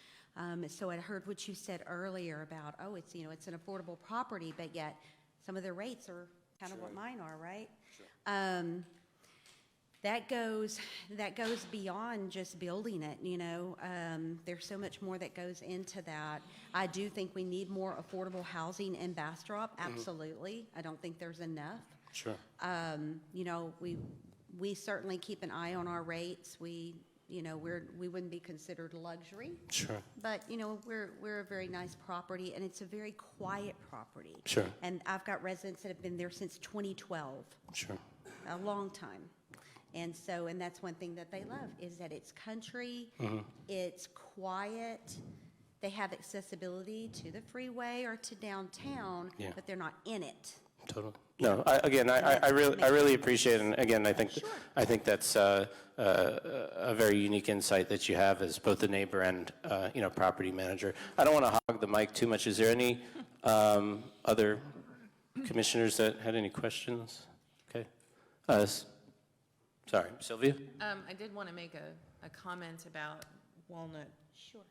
So I heard what you said earlier about, it's it's an affordable property, but yet some of their rates are kind of what mine are, right? Sure. That goes beyond just building it, There's so much more that goes into that. I do think we need more affordable housing in Bastrop, absolutely. I don't think there's enough. Sure. We certainly keep an eye on our rates. We wouldn't be considered luxury. Sure. But, we're a very nice property, and it's a very quiet property. Sure. And I've got residents that have been there since 2012. Sure. A long time. And that's one thing that they love, is that it's country, it's quiet, they have accessibility to the freeway or to downtown, but they're not in it. Totally. No, I really appreciate it. And again, I think that's a very unique insight that you have as both a neighbor and property manager. I don't want to hog the mic too much. Is there any other commissioners that had any questions? Okay. Sorry, Sylvia? I did want to make a comment about Walnut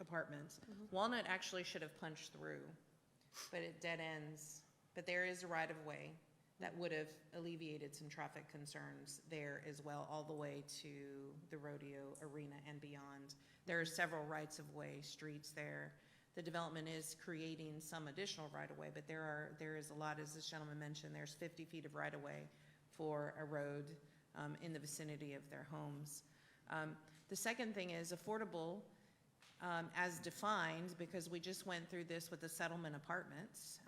Apartments. Walnut actually should have punched through, but it dead ends. But there is a right-of-way that would have alleviated some traffic concerns there as well, all the way to the rodeo arena and beyond. There are several rights-of-way streets there. The development is creating some additional right-of-way, but there is a lot, as this gentleman mentioned, there's 50 feet of right-of-way for a road in the vicinity of their homes. The second thing is affordable as defined, because we just went through this with the settlement apartments.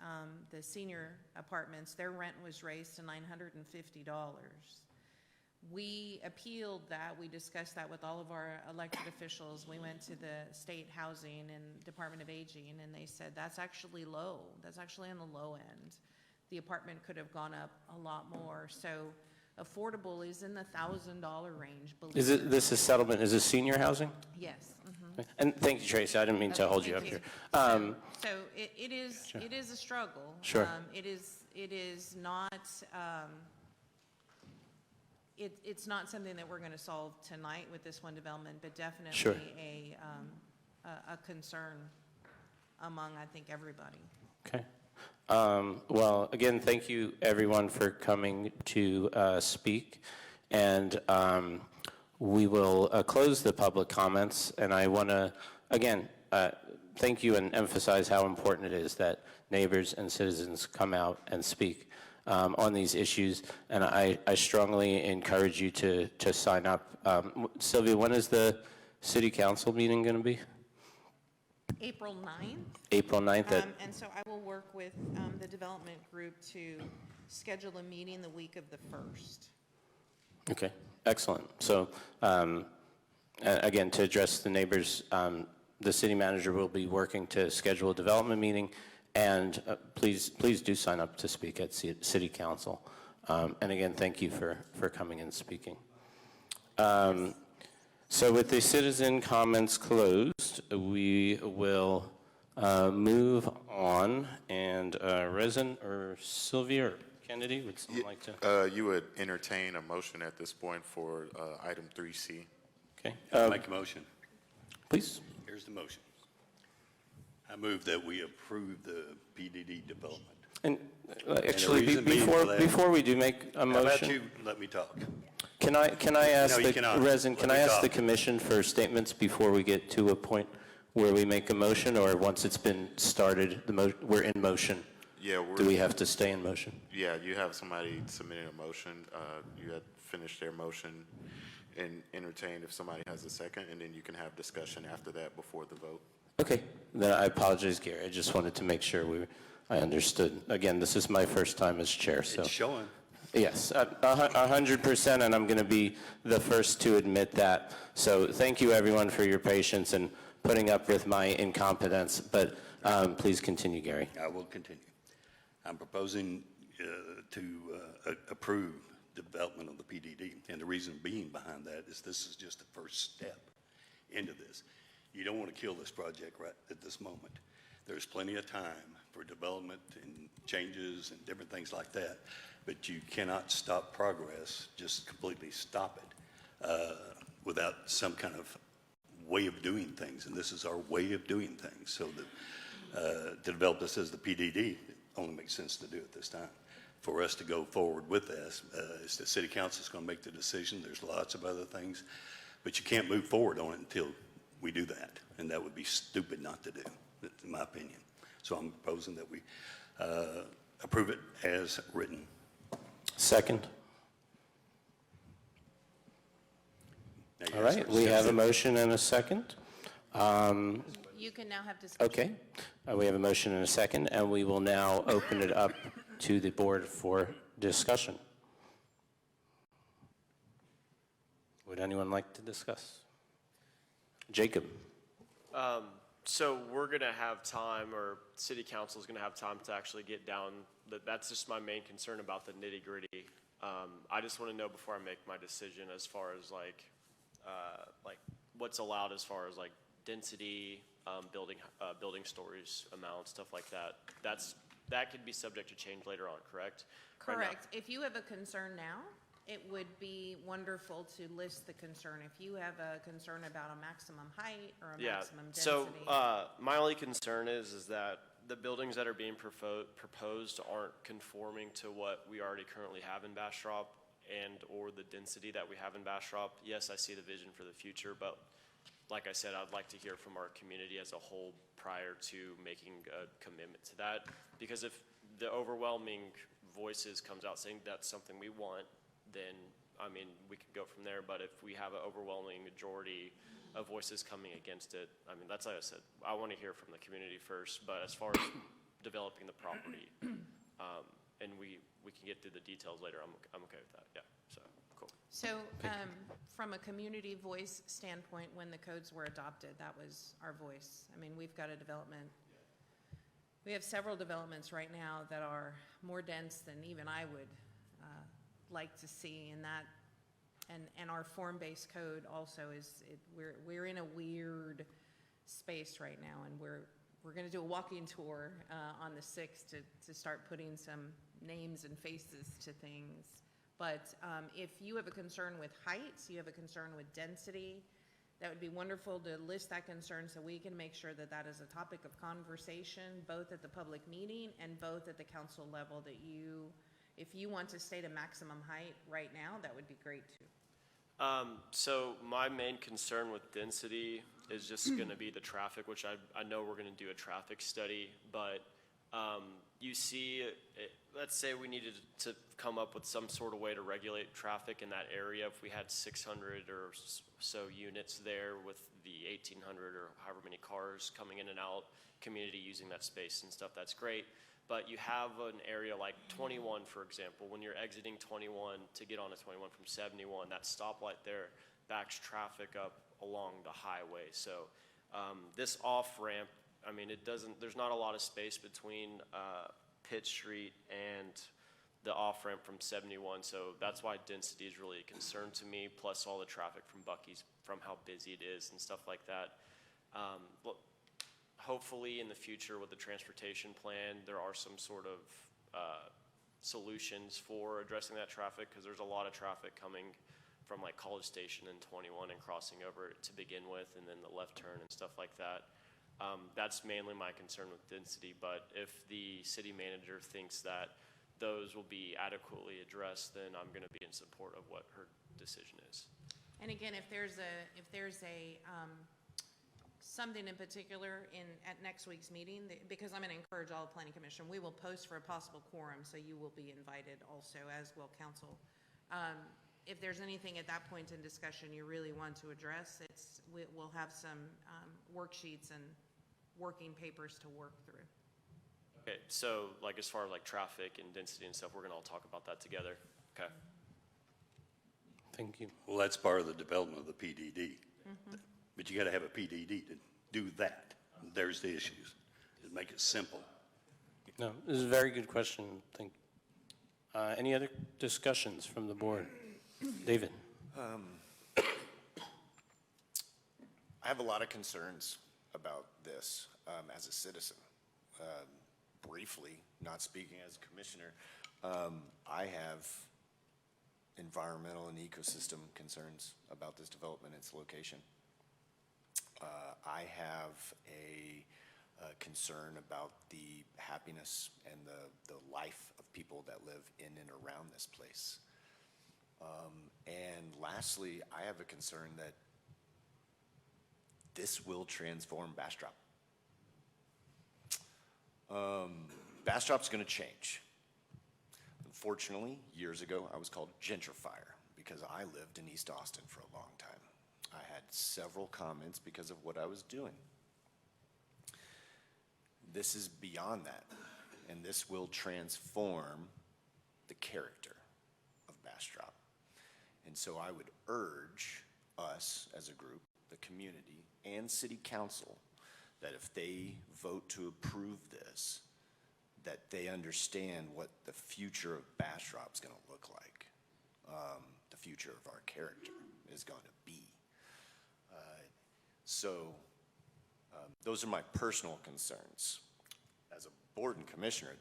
The senior apartments, their rent was raised to $950. We appealed that. We discussed that with all of our elected officials. We went to the State Housing and Department of Aging, and they said that's actually low. That's actually on the low end. The apartment could have gone up a lot more. So affordable is in the $1,000 range. This is settlement? Is this senior housing? Yes. And thank you, Tracy. I didn't mean to hold you up here. So it is a struggle. Sure. It is not. It's not something that we're going to solve tonight with this one development, but definitely a concern among, I think, everybody. Okay. Well, again, thank you, everyone, for coming to speak. And we will close the public comments, and I want to, again, thank you and emphasize how important it is that neighbors and citizens come out and speak on these issues, and I strongly encourage you to sign up. Sylvia, when is the city council meeting going to be? April 9th. April 9th at And so I will work with the development group to schedule a meeting the week of the 1st. Okay, excellent. So, again, to address the neighbors, the city manager will be working to schedule a development meeting, and please do sign up to speak at city council. And again, thank you for coming and speaking. So with the citizen comments closed, we will move on, and Resin or Sylvia or Kennedy, would someone like to? You would entertain a motion at this point for item 3C. Okay. Make a motion. Please. Here's the motion. I move that we approve the PDD development. And the actually, reason being for that- before we do make a How about motion, you let me talk? can I ask No, you the cannot. Resin, Let can me I ask talk. the commission for statements before we get to a point where we make a motion, or once it's been started, we're in motion? Yeah, Do we have to stay in motion? Yeah, you have somebody submitting a motion. You had finished their motion and entertained if somebody has a second, and then you can have discussion after that before the vote. Okay, then I apologize, Gary. I just wanted to make sure I understood. Again, this is my first time as chair, so. It's showing. Yes, 100%, and I'm going to be the first to admit that. So thank you, everyone, for your patience and putting up with my incompetence, but please continue, Gary. I will continue. I'm proposing to approve development of the PDD, and the reason being behind that is this is just the first step into this. You don't want to kill this project right at this moment. There's plenty of time for development and changes and different things like that, but you cannot stop progress, just completely stop it without some kind of way of doing things, and this is our way of doing things. So to develop this as the PDD, it only makes sense to do it this time. For us to go forward with this, the city council is going to make the decision. There's lots of other things, but you can't move forward on it until we do that, and that would be stupid not to do, in my opinion. So I'm proposing that we approve it as written. Second. Now, All right, we have a motion and a second. You can now have discussion. Okay, we have a motion and a second, and we will now open it up to the board for discussion. Would anyone like to discuss? Jacob. So we're going to have time, or city council is going to have time to actually get down. That's just my main concern about the nitty gritty. I just want to know before I make my decision as far as like what's allowed as far as like density, building stories, amount, stuff like that. That could be subject to change later on, correct? Right now- Correct. If you have a concern now, it would be wonderful to list the concern. If you have a concern about a maximum height or a maximum density. So my only concern is that the buildings that are being proposed aren't conforming to what we already currently have in Bastrop and or the density that we have in Bastrop. Yes, I see the vision for the future, but like I said, I'd like to hear from our community as a whole prior to making a commitment to that. Because if the overwhelming voices comes out saying that's something we want, then, I mean, we can go from there. But if we have an overwhelming majority of voices coming against it, I mean, that's like I said, I want to hear from the community first. But as far as developing the property, and we can get through the details later, I'm okay with that, yeah, so, cool. So from a community voice standpoint, when the codes were adopted, that was our voice. I mean, we've got a development. We have several developments right now that are more dense than even I would like to see, and that, and our form-based code also is, we're in a weird space right now, and we're going to do a walking tour on the 6th to start putting some names and faces to things. But if you have a concern with heights, you have a concern with density, that would be wonderful to list that concern so we can make sure that that is a topic of conversation, both at the public meeting and both at the council level, that you, if you want to state a maximum height right now, that would be great too. So my main concern with density is just going to be the traffic, which I know we're going to do a traffic study, but you see, let's say we needed to come up with some sort of way to regulate traffic in that area. If we had 600 or so units there with the 1,800 or however many cars coming in and out, community using that space and stuff, that's great. But you have an area like 21, for example, when you're exiting 21 to get onto 21 from 71, that stoplight there backs traffic up along the highway. So this off-ramp, I mean, there's not a lot of space between Pitt Street and the off-ramp from 71, so that's why density is really a concern to me, plus all the traffic from Buc-ee's, from how busy it is and stuff like that. Hopefully in the future with the transportation plan, there are some sort of solutions for addressing that traffic, because there's a lot of traffic coming from like College Station and 21 and crossing over to begin with, and then the left turn and stuff like that. That's mainly my concern with density, but if the city manager thinks that those will be adequately addressed, then I'm going to be in support of what her decision is. And again, if there's a something in particular at next week's meeting, because I'm going to encourage all of Planning Commission, we will post for a possible quorum, so you will be invited also, as will council. If there's anything at that point in discussion you really want to address, we'll have some worksheets and working papers to work through. Okay, so like as far as like traffic and density and stuff, we're going to all talk about that together. Okay. Thank you. Well, that's part of the development of the PDD. But you got to have a PDD to do that. There's the issues. Just make it simple. No, this is a very good question. Thank you. Any other discussions from the board? David? I have a lot of concerns about this as a citizen. Briefly, not speaking as a commissioner, I have environmental and ecosystem concerns about this development and its location. I have a concern about the happiness and the life of people that live in and around this place. And lastly, I have a concern that this will transform Bastrop. Bastrop's going to change. Unfortunately, years ago, I was called gentrifier because I lived in East Austin for a long time. I had several comments because of what I was doing. This is beyond that, and this will transform the character of Bastrop. And so I would urge us as a group, the community, and city council, that if they vote to approve this, that they understand what the future of Bastrop is going to look like. The future of our character is going to be. Those are my personal concerns. As a board and commissioner,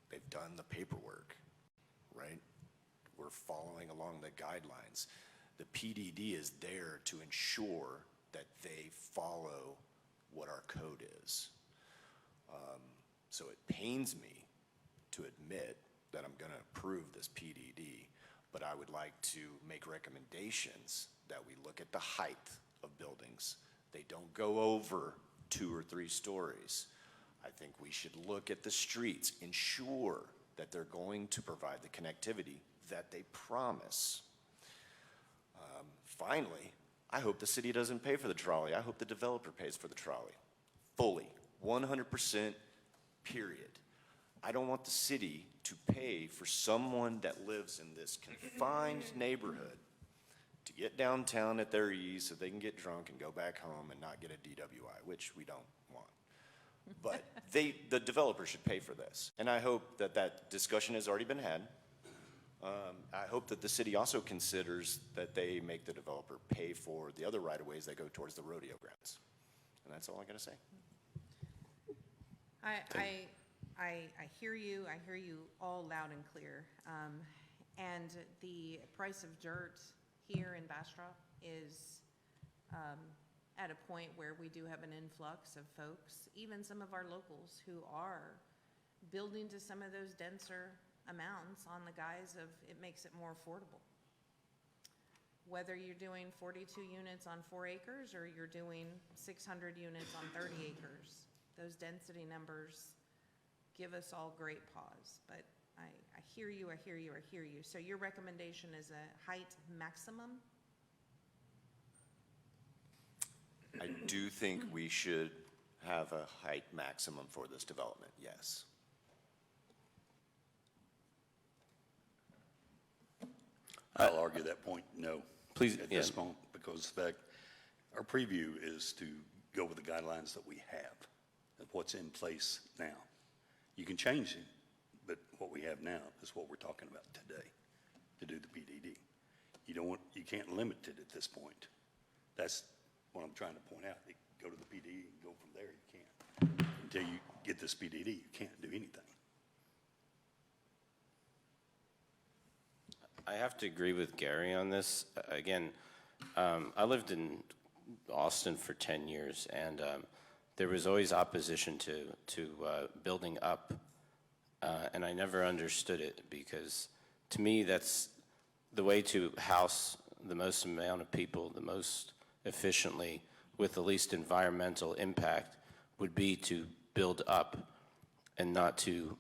they've done the paperwork, right? We're following along the guidelines. The PDD is there to ensure that they follow what our code is. So it pains me to admit that I'm going to approve this PDD, but I would like to make recommendations that we look at the height of buildings. They don't go over 2 or 3 stories. I think we should look at the streets, ensure that they're going to provide the connectivity that they promise. Finally, I hope the city doesn't pay for the trolley. I hope the developer pays for the trolley. Fully, 100%, period. I don't want the city to pay for someone that lives in this confined neighborhood to get downtown at their ease so they can get drunk and go back home and not get a DWI, which we don't want. But the developer should pay for this. And I hope that that discussion has already been had. I hope that the city also considers that they make the developer pay for the other right-of-ways that go towards the rodeo grounds. And that's all I gotta say. I hear you. I hear you all loud and clear. And the price of dirt here in Bastrop is at a point where we do have an influx of folks, even some of our locals, who are building to some of those denser amounts on the guise of it makes it more affordable. whether you're doing 42 units on 4 acres or you're doing 600 units on 30 acres. Those density numbers give us all great pause, but I hear you, I hear you, I hear you. So your recommendation is a height maximum? I do think we should have a height maximum for this development, yes. I'll argue that point, no. Please, At yeah. this moment, because in fact, our preview is to go with the guidelines that we have, of what's in place now. You can change it, but what we have now is what we're talking about today, to do the PDD. You can't limit it at this point. That's what I'm trying to point out. You go to the PDD and go from there, you can't. Until you get this PDD, you can't do anything. I have to agree with Gary on this. Again, I lived in Austin for 10 years, and there was always opposition to building up, and I never understood it, because to me that's the way to house the most amount of people the most efficiently with the least environmental impact would be to build up and not to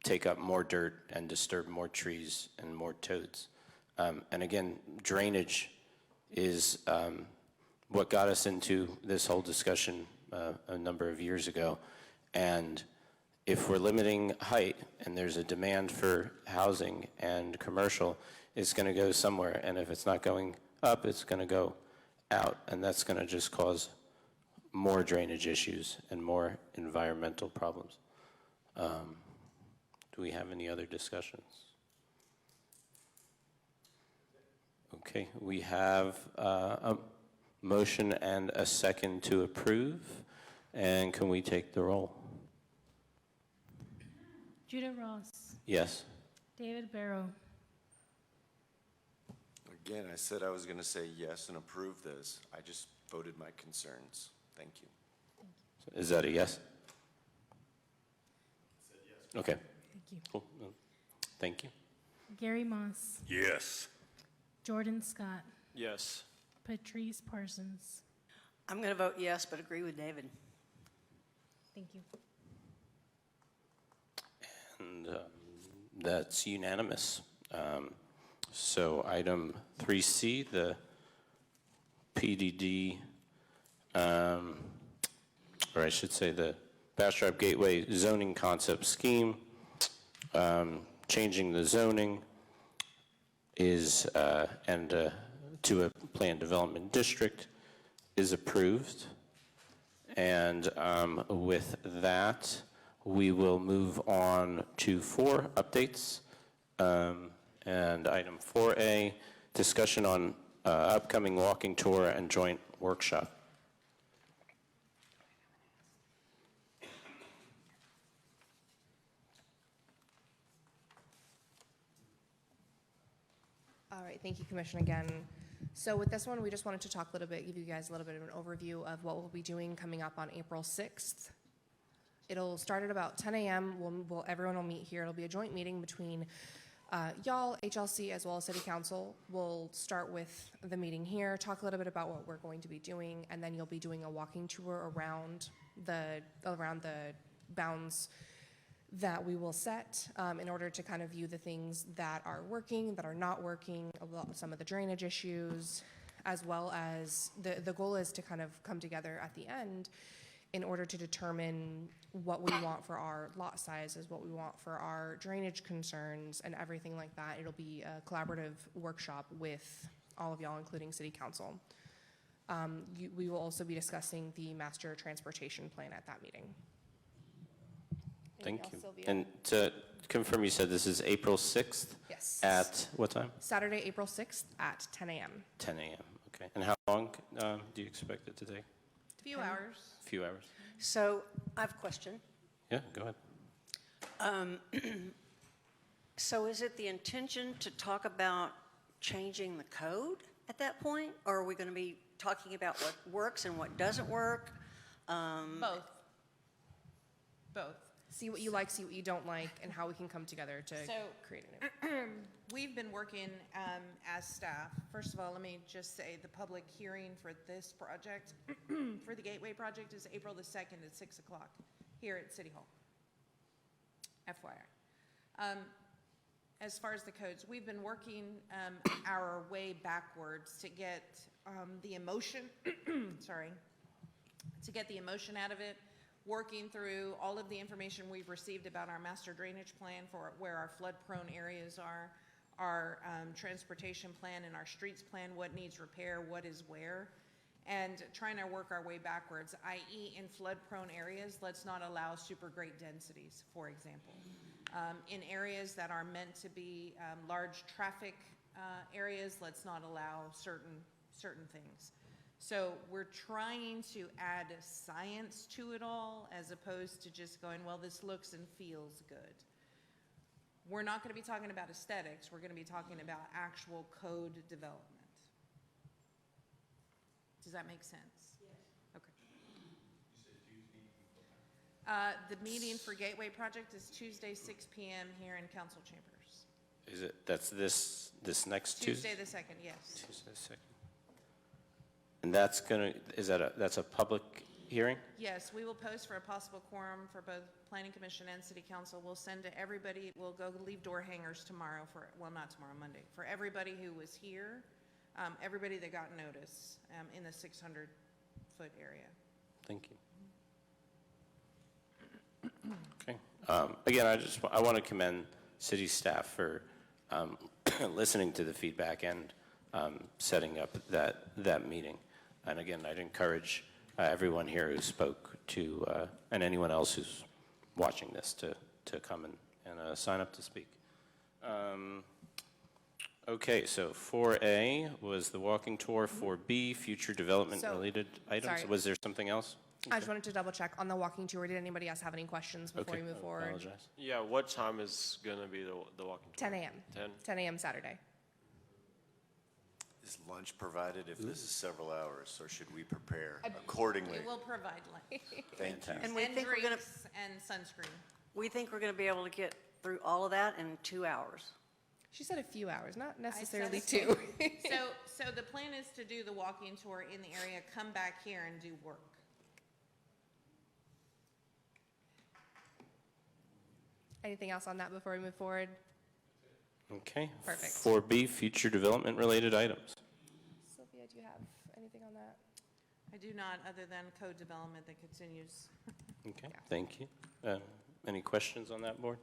take up more dirt and disturb more trees and more toads. And again, drainage is what got us into this whole discussion a number of years ago. And if we're limiting height and there's a demand for housing and commercial, it's going to go somewhere. And if it's not going up, it's going to go out. And that's going to just cause more drainage issues and more environmental problems. Do we have any other discussions? Okay, we have a motion and a second to approve. And can we take the roll? Judah Ross, Yes. David Barrow, Again, I said I was going to say yes and approve this. I just voted my concerns. Thank you. Is that a yes? Okay. thank you. Cool. Thank you. Gary Moss, Yes. Jordan Scott, Yes. Patrice Parsons. I'm going to vote yes, but agree with David. Thank you. And that's unanimous. So item 3C, the PDD, or I should say the Bastrop Gateway zoning concept scheme, changing the zoning is, and to a planned development district is approved. And with that, we will move on to 4 updates. And item 4A, discussion on upcoming walking tour and joint workshop. All right, thank you, Commissioner, again. So with this one, we just wanted to talk a little bit, give you guys a little bit of an overview of what we'll be doing coming up on April 6th. It'll start at about 10 a.m. Everyone will meet here. It'll be a joint meeting between y'all, HLC, as well as City Council. We'll start with the meeting here, talk a little bit about what we're going to be doing, and then you'll be doing a walking tour around the bounds that we will set in order to kind of view the things that are working, that are not working, some of the drainage issues, as well as the goal is to kind of come together at the end in order to determine what we want for our lot sizes, what we want for our drainage concerns, and everything like that. It'll be a collaborative workshop with all of y'all, including City Council. We will also be discussing the master transportation plan at that meeting. Thank you. Sylvia? And to confirm, you said this is April 6th? Yes. At what time? Saturday, April 6th at 10 a.m. 10 a.m. Okay. And how long do you expect it to take? A few hours. A few hours. So I have a question. Yeah, go ahead. So is it the intention to talk about changing the code at that point? Or are we going to be talking about what works and what doesn't work? Both. Both. see what you like, see what you don't like, and how we can come together to So- create a new. We've been working as staff. First of all, let me just say the public hearing for this project, for the Gateway project, is April the 2nd at 6 o'clock here at City Hall. FYI. As far as the codes, we've been working our way backwards to get the emotion, sorry, to get the emotion out of it, working through all of the information we've received about our master drainage plan for where our flood-prone areas are, our transportation plan and our streets plan, what needs repair, what is where, and trying to work our way backwards, i.e. in flood-prone areas, let's not allow super great densities, for example. In areas that are meant to be large traffic areas, let's not allow certain things. So we're trying to add science to it all as opposed to just going, well, this looks and feels good. We're not going to be talking about aesthetics. We're going to be talking about actual code development. Does that make sense? Yes. Okay. The meeting for Gateway Project is Tuesday, 6 p.m. here in council chambers. Is it, that's this next Tuesday? Tuesday the 2nd, yes. Tuesday the 2nd. And that's gonna, is that that's a public hearing? Yes, we will post for a possible quorum for both Planning Commission and City Council. We'll send to everybody, we'll go leave door hangers tomorrow for, well, not tomorrow, Monday, for everybody who was here, everybody that got notice in the 600-foot area. Thank you. Okay. Again, I want to commend city staff for listening to the feedback and setting up that meeting. And again, I'd encourage everyone here who spoke to, and anyone else who's watching this to come and sign up to speak. Okay, so 4A was the walking tour. 4B, future development-related items. sorry. Was there something else? I just wanted to double check on the walking tour. Did anybody else have any questions before we move forward? Apologize. Yeah, what time is going to be the walking tour? 10 a.m. 10? 10 a.m. Saturday. Is lunch provided if this is several hours, or should we prepare accordingly? We will provide lunch. Thank you. And we think we're gonna, drinks and sunscreen. we think we're gonna be able to get through all of that in 2 hours. She said a few hours, not necessarily I said two. So the plan is to do the walking tour in the area, come back here and do work. Anything else on that before we move forward? Okay. Perfect. 4B, future development-related items. Sylvia, do you have anything on that? I do not, other than code development that continues. Okay, thank you. Any questions on that, board?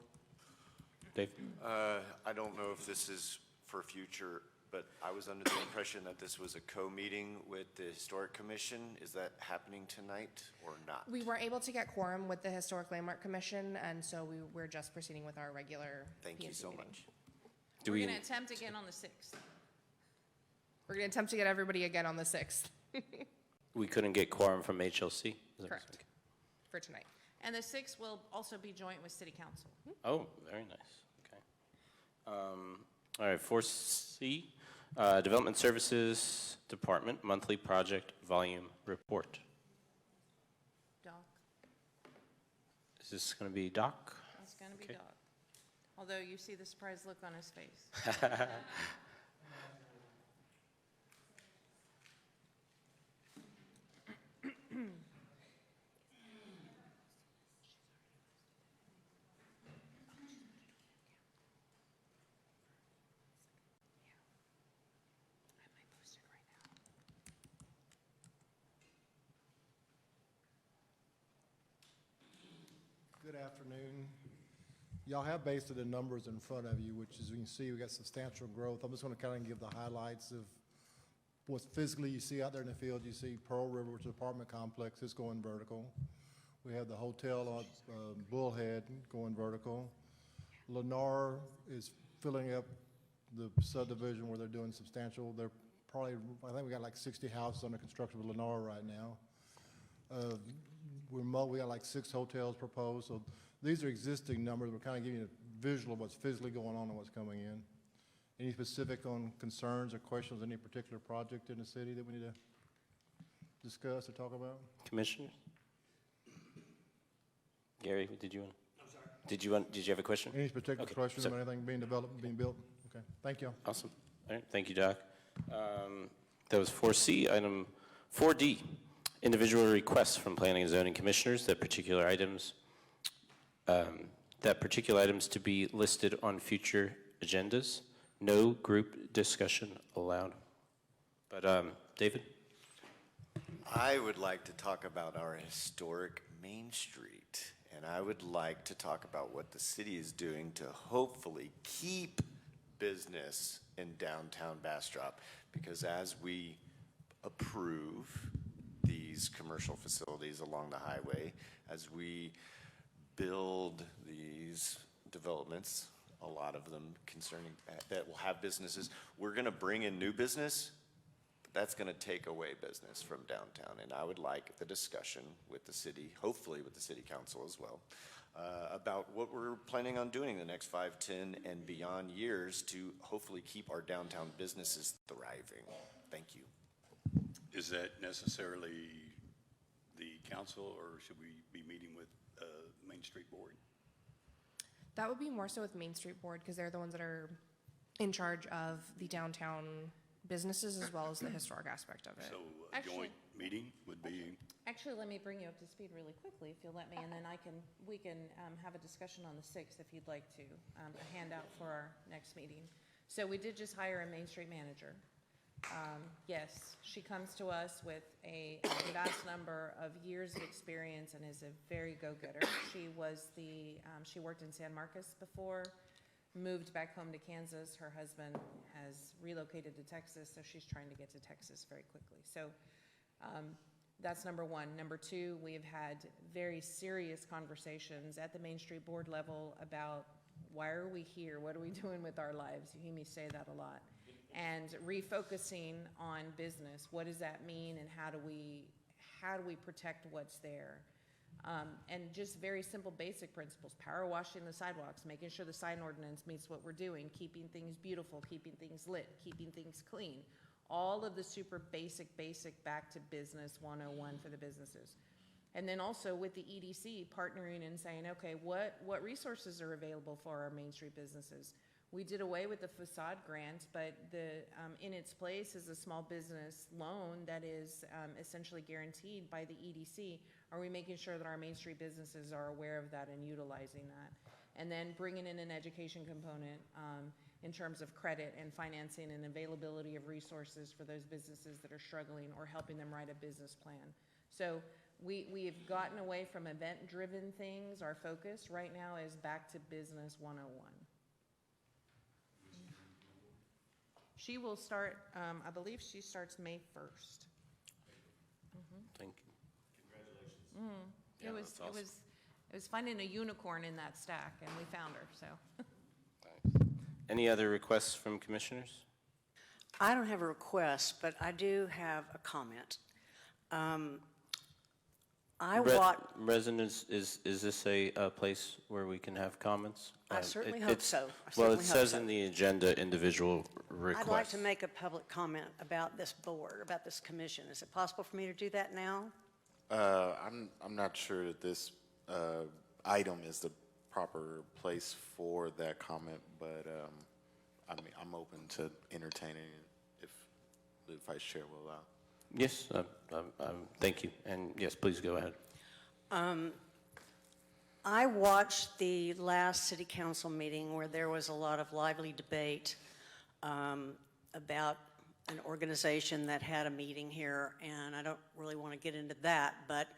Dave? I don't know if this is for future, but I was under the impression that this was a co-meeting with the Historic Commission. Is that happening tonight or not? We weren't able to get quorum with the Historic Landmark Commission, and so we're just proceeding with our regular Thank you P&Z so meeting. much. We're going to attempt again on the 6th. We're going to attempt to get everybody again on the 6th We couldn't get quorum from HLC? Is that Correct. okay. for tonight. And the 6th will also be joint with City Council. Oh, very nice. Okay. All right, 4C, Development Services Department Monthly Project Volume Report. Doc, Is this going to be Doc? it's going to be Okay. Doc. Although you see the surprised look on his face. Good afternoon. Y'all have basically the numbers in front of you, which as you can see, we got substantial growth. I'm just going to kind of give the highlights of what physically you see out there in the field. You see Pearl River, which is an apartment complex, is going vertical. We have the hotel on Bullhead going vertical. Lennar is filling up the subdivision where they're doing substantial. They're probably, I think we got like 60 houses under construction with Lennar right now. We got like 6 hotels proposed, so these are existing numbers. We're kind of giving you a visual of what's physically going on and what's coming in. Any specific on concerns or questions on any particular project in the city that we need to discuss or talk about? Commissioners? Gary, did you want? Did you have a question? Any particular Okay, question so- about anything being developed, being built? Okay, thank you. Awesome. All right, thank you, Doc. That was 4C. Item 4D, individual requests from planning and zoning commissioners that particular items to be listed on future agendas. No group discussion allowed. But David? I would like to talk about our historic Main Street, and I would like to talk about what the city is doing to hopefully keep business in downtown Bastrop, because as we approve these commercial facilities along the highway, as we build these developments, a lot of them concerning that will have businesses, we're going to bring in new business, but that's going to take away business from downtown. And I would like the discussion with the city, hopefully with the city council as well, about what we're planning on doing the next 5, 10, and beyond years to hopefully keep our downtown businesses thriving. Thank you. Is that necessarily the council, or should we be meeting with Main Street Board? That would be more so with Main Street Board, because they're the ones that are in charge of the downtown businesses as well as the historic aspect of it. So a Actually- joint meeting would be, Actually, let me bring you up to speed really quickly, if you'll let me, and then we can have a discussion on the 6th if you'd like to, a handout for our next meeting. So we did just hire a Main Street manager. Yes, she comes to us with a vast number of years of experience and is a very go-getter. She worked in San Marcos before, moved back home to Kansas. Her husband has relocated to Texas, so she's trying to get to Texas very quickly. So that's number one. Number two, we have had very serious conversations at the Main Street Board level about why are we here? What are we doing with our lives? You hear me say that a lot. And refocusing on business. What does that mean, and how do we protect what's there? And just very simple basic principles, power washing the sidewalks, making sure the sign ordinance meets what we're doing, keeping things beautiful, keeping things lit, keeping things clean. All of the super basic back to business 101 for the businesses. And then also with the EDC partnering and saying, okay, what resources are available for our Main Street businesses? We did away with the facade grant, but in its place is a small business loan that is essentially guaranteed by the EDC. Are we making sure that our Main Street businesses are aware of that and utilizing that? And then bringing in an education component in terms of credit and financing and availability of resources for those businesses that are struggling, or helping them write a business plan. So we have gotten away from event-driven things. Our focus right now is back to business 101. She will start, I believe she starts May 1st. Thank you. Mm. Yeah, that's awesome. It was finding a unicorn in that stack, and we found her, so. Any other requests from commissioners? I don't have a request, but I do have a comment. Residents, is this a place where we can have comments? I certainly hope it's- so. Well, it says in the agenda, individual requests. I'd like to make a public comment about this board, about this commission. Is it possible for me to do that now? I'm not sure that this item is the proper place for that comment, but I mean, I'm open to entertaining it if the vice chair will allow. Yes, thank you. And yes, please go ahead. I watched the last city council meeting where there was a lot of lively debate about an organization that had a meeting here, and I don't really want to get into that, but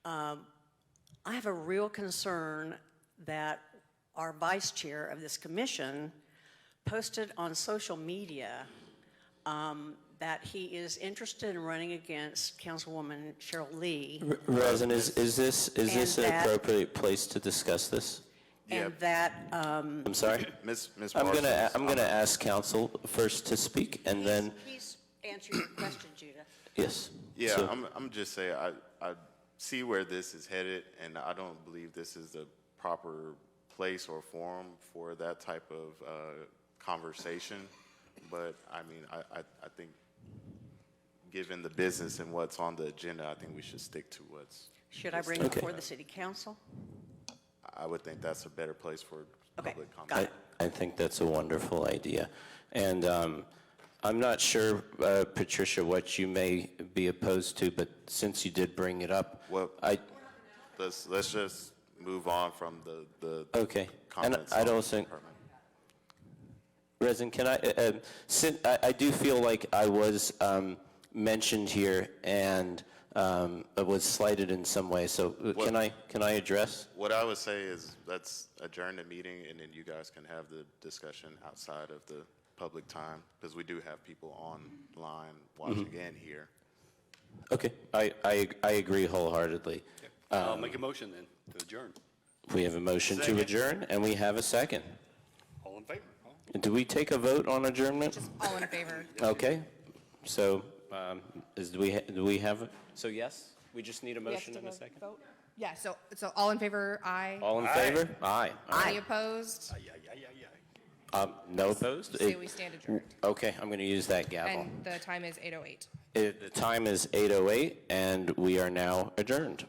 I have a real concern that our vice chair of this commission posted on social media that he is interested in running against Councilwoman Cheryl Lee. Rosen, is this an appropriate place to discuss this? And that, I'm sorry? Ms. I'm Parsons, gonna ask council first to speak, and then, please answer your question, Judah. yes. Yeah, So- I'm just saying, I see where this is headed, and I don't believe this is the proper place or forum for that type of conversation. But I mean, I think given the business and what's on the agenda, I think we should stick to what's. Should I bring it before the city council? I would think that's a better place for Okay, public got comment. it. I think that's a wonderful idea. And I'm not sure, Patricia, what you may be opposed to, but since you did bring it up, Well, let's just move on from the okay. And comments. I'd on also, the permit. Resin, can I do feel like I was mentioned here and was slighted in some way, so can I address? What I would say is let's adjourn the meeting and then you guys can have the discussion outside of the public time, because we do have people online watching and here. Okay, I agree wholeheartedly. I'll make a motion then to adjourn. We have a motion to Second. adjourn, and we have a second. All in favor? Do we take a vote on adjournment? All in favor? Okay, so do we have, so yes? We just need a motion and a second? Yeah, so all in favor, aye. All in favor? Aye. Any opposed? No opposed? Say we stand adjourned. Okay, I'm going to use that gavel. And the time is 8:08. The time is 8:08, and we are now adjourned.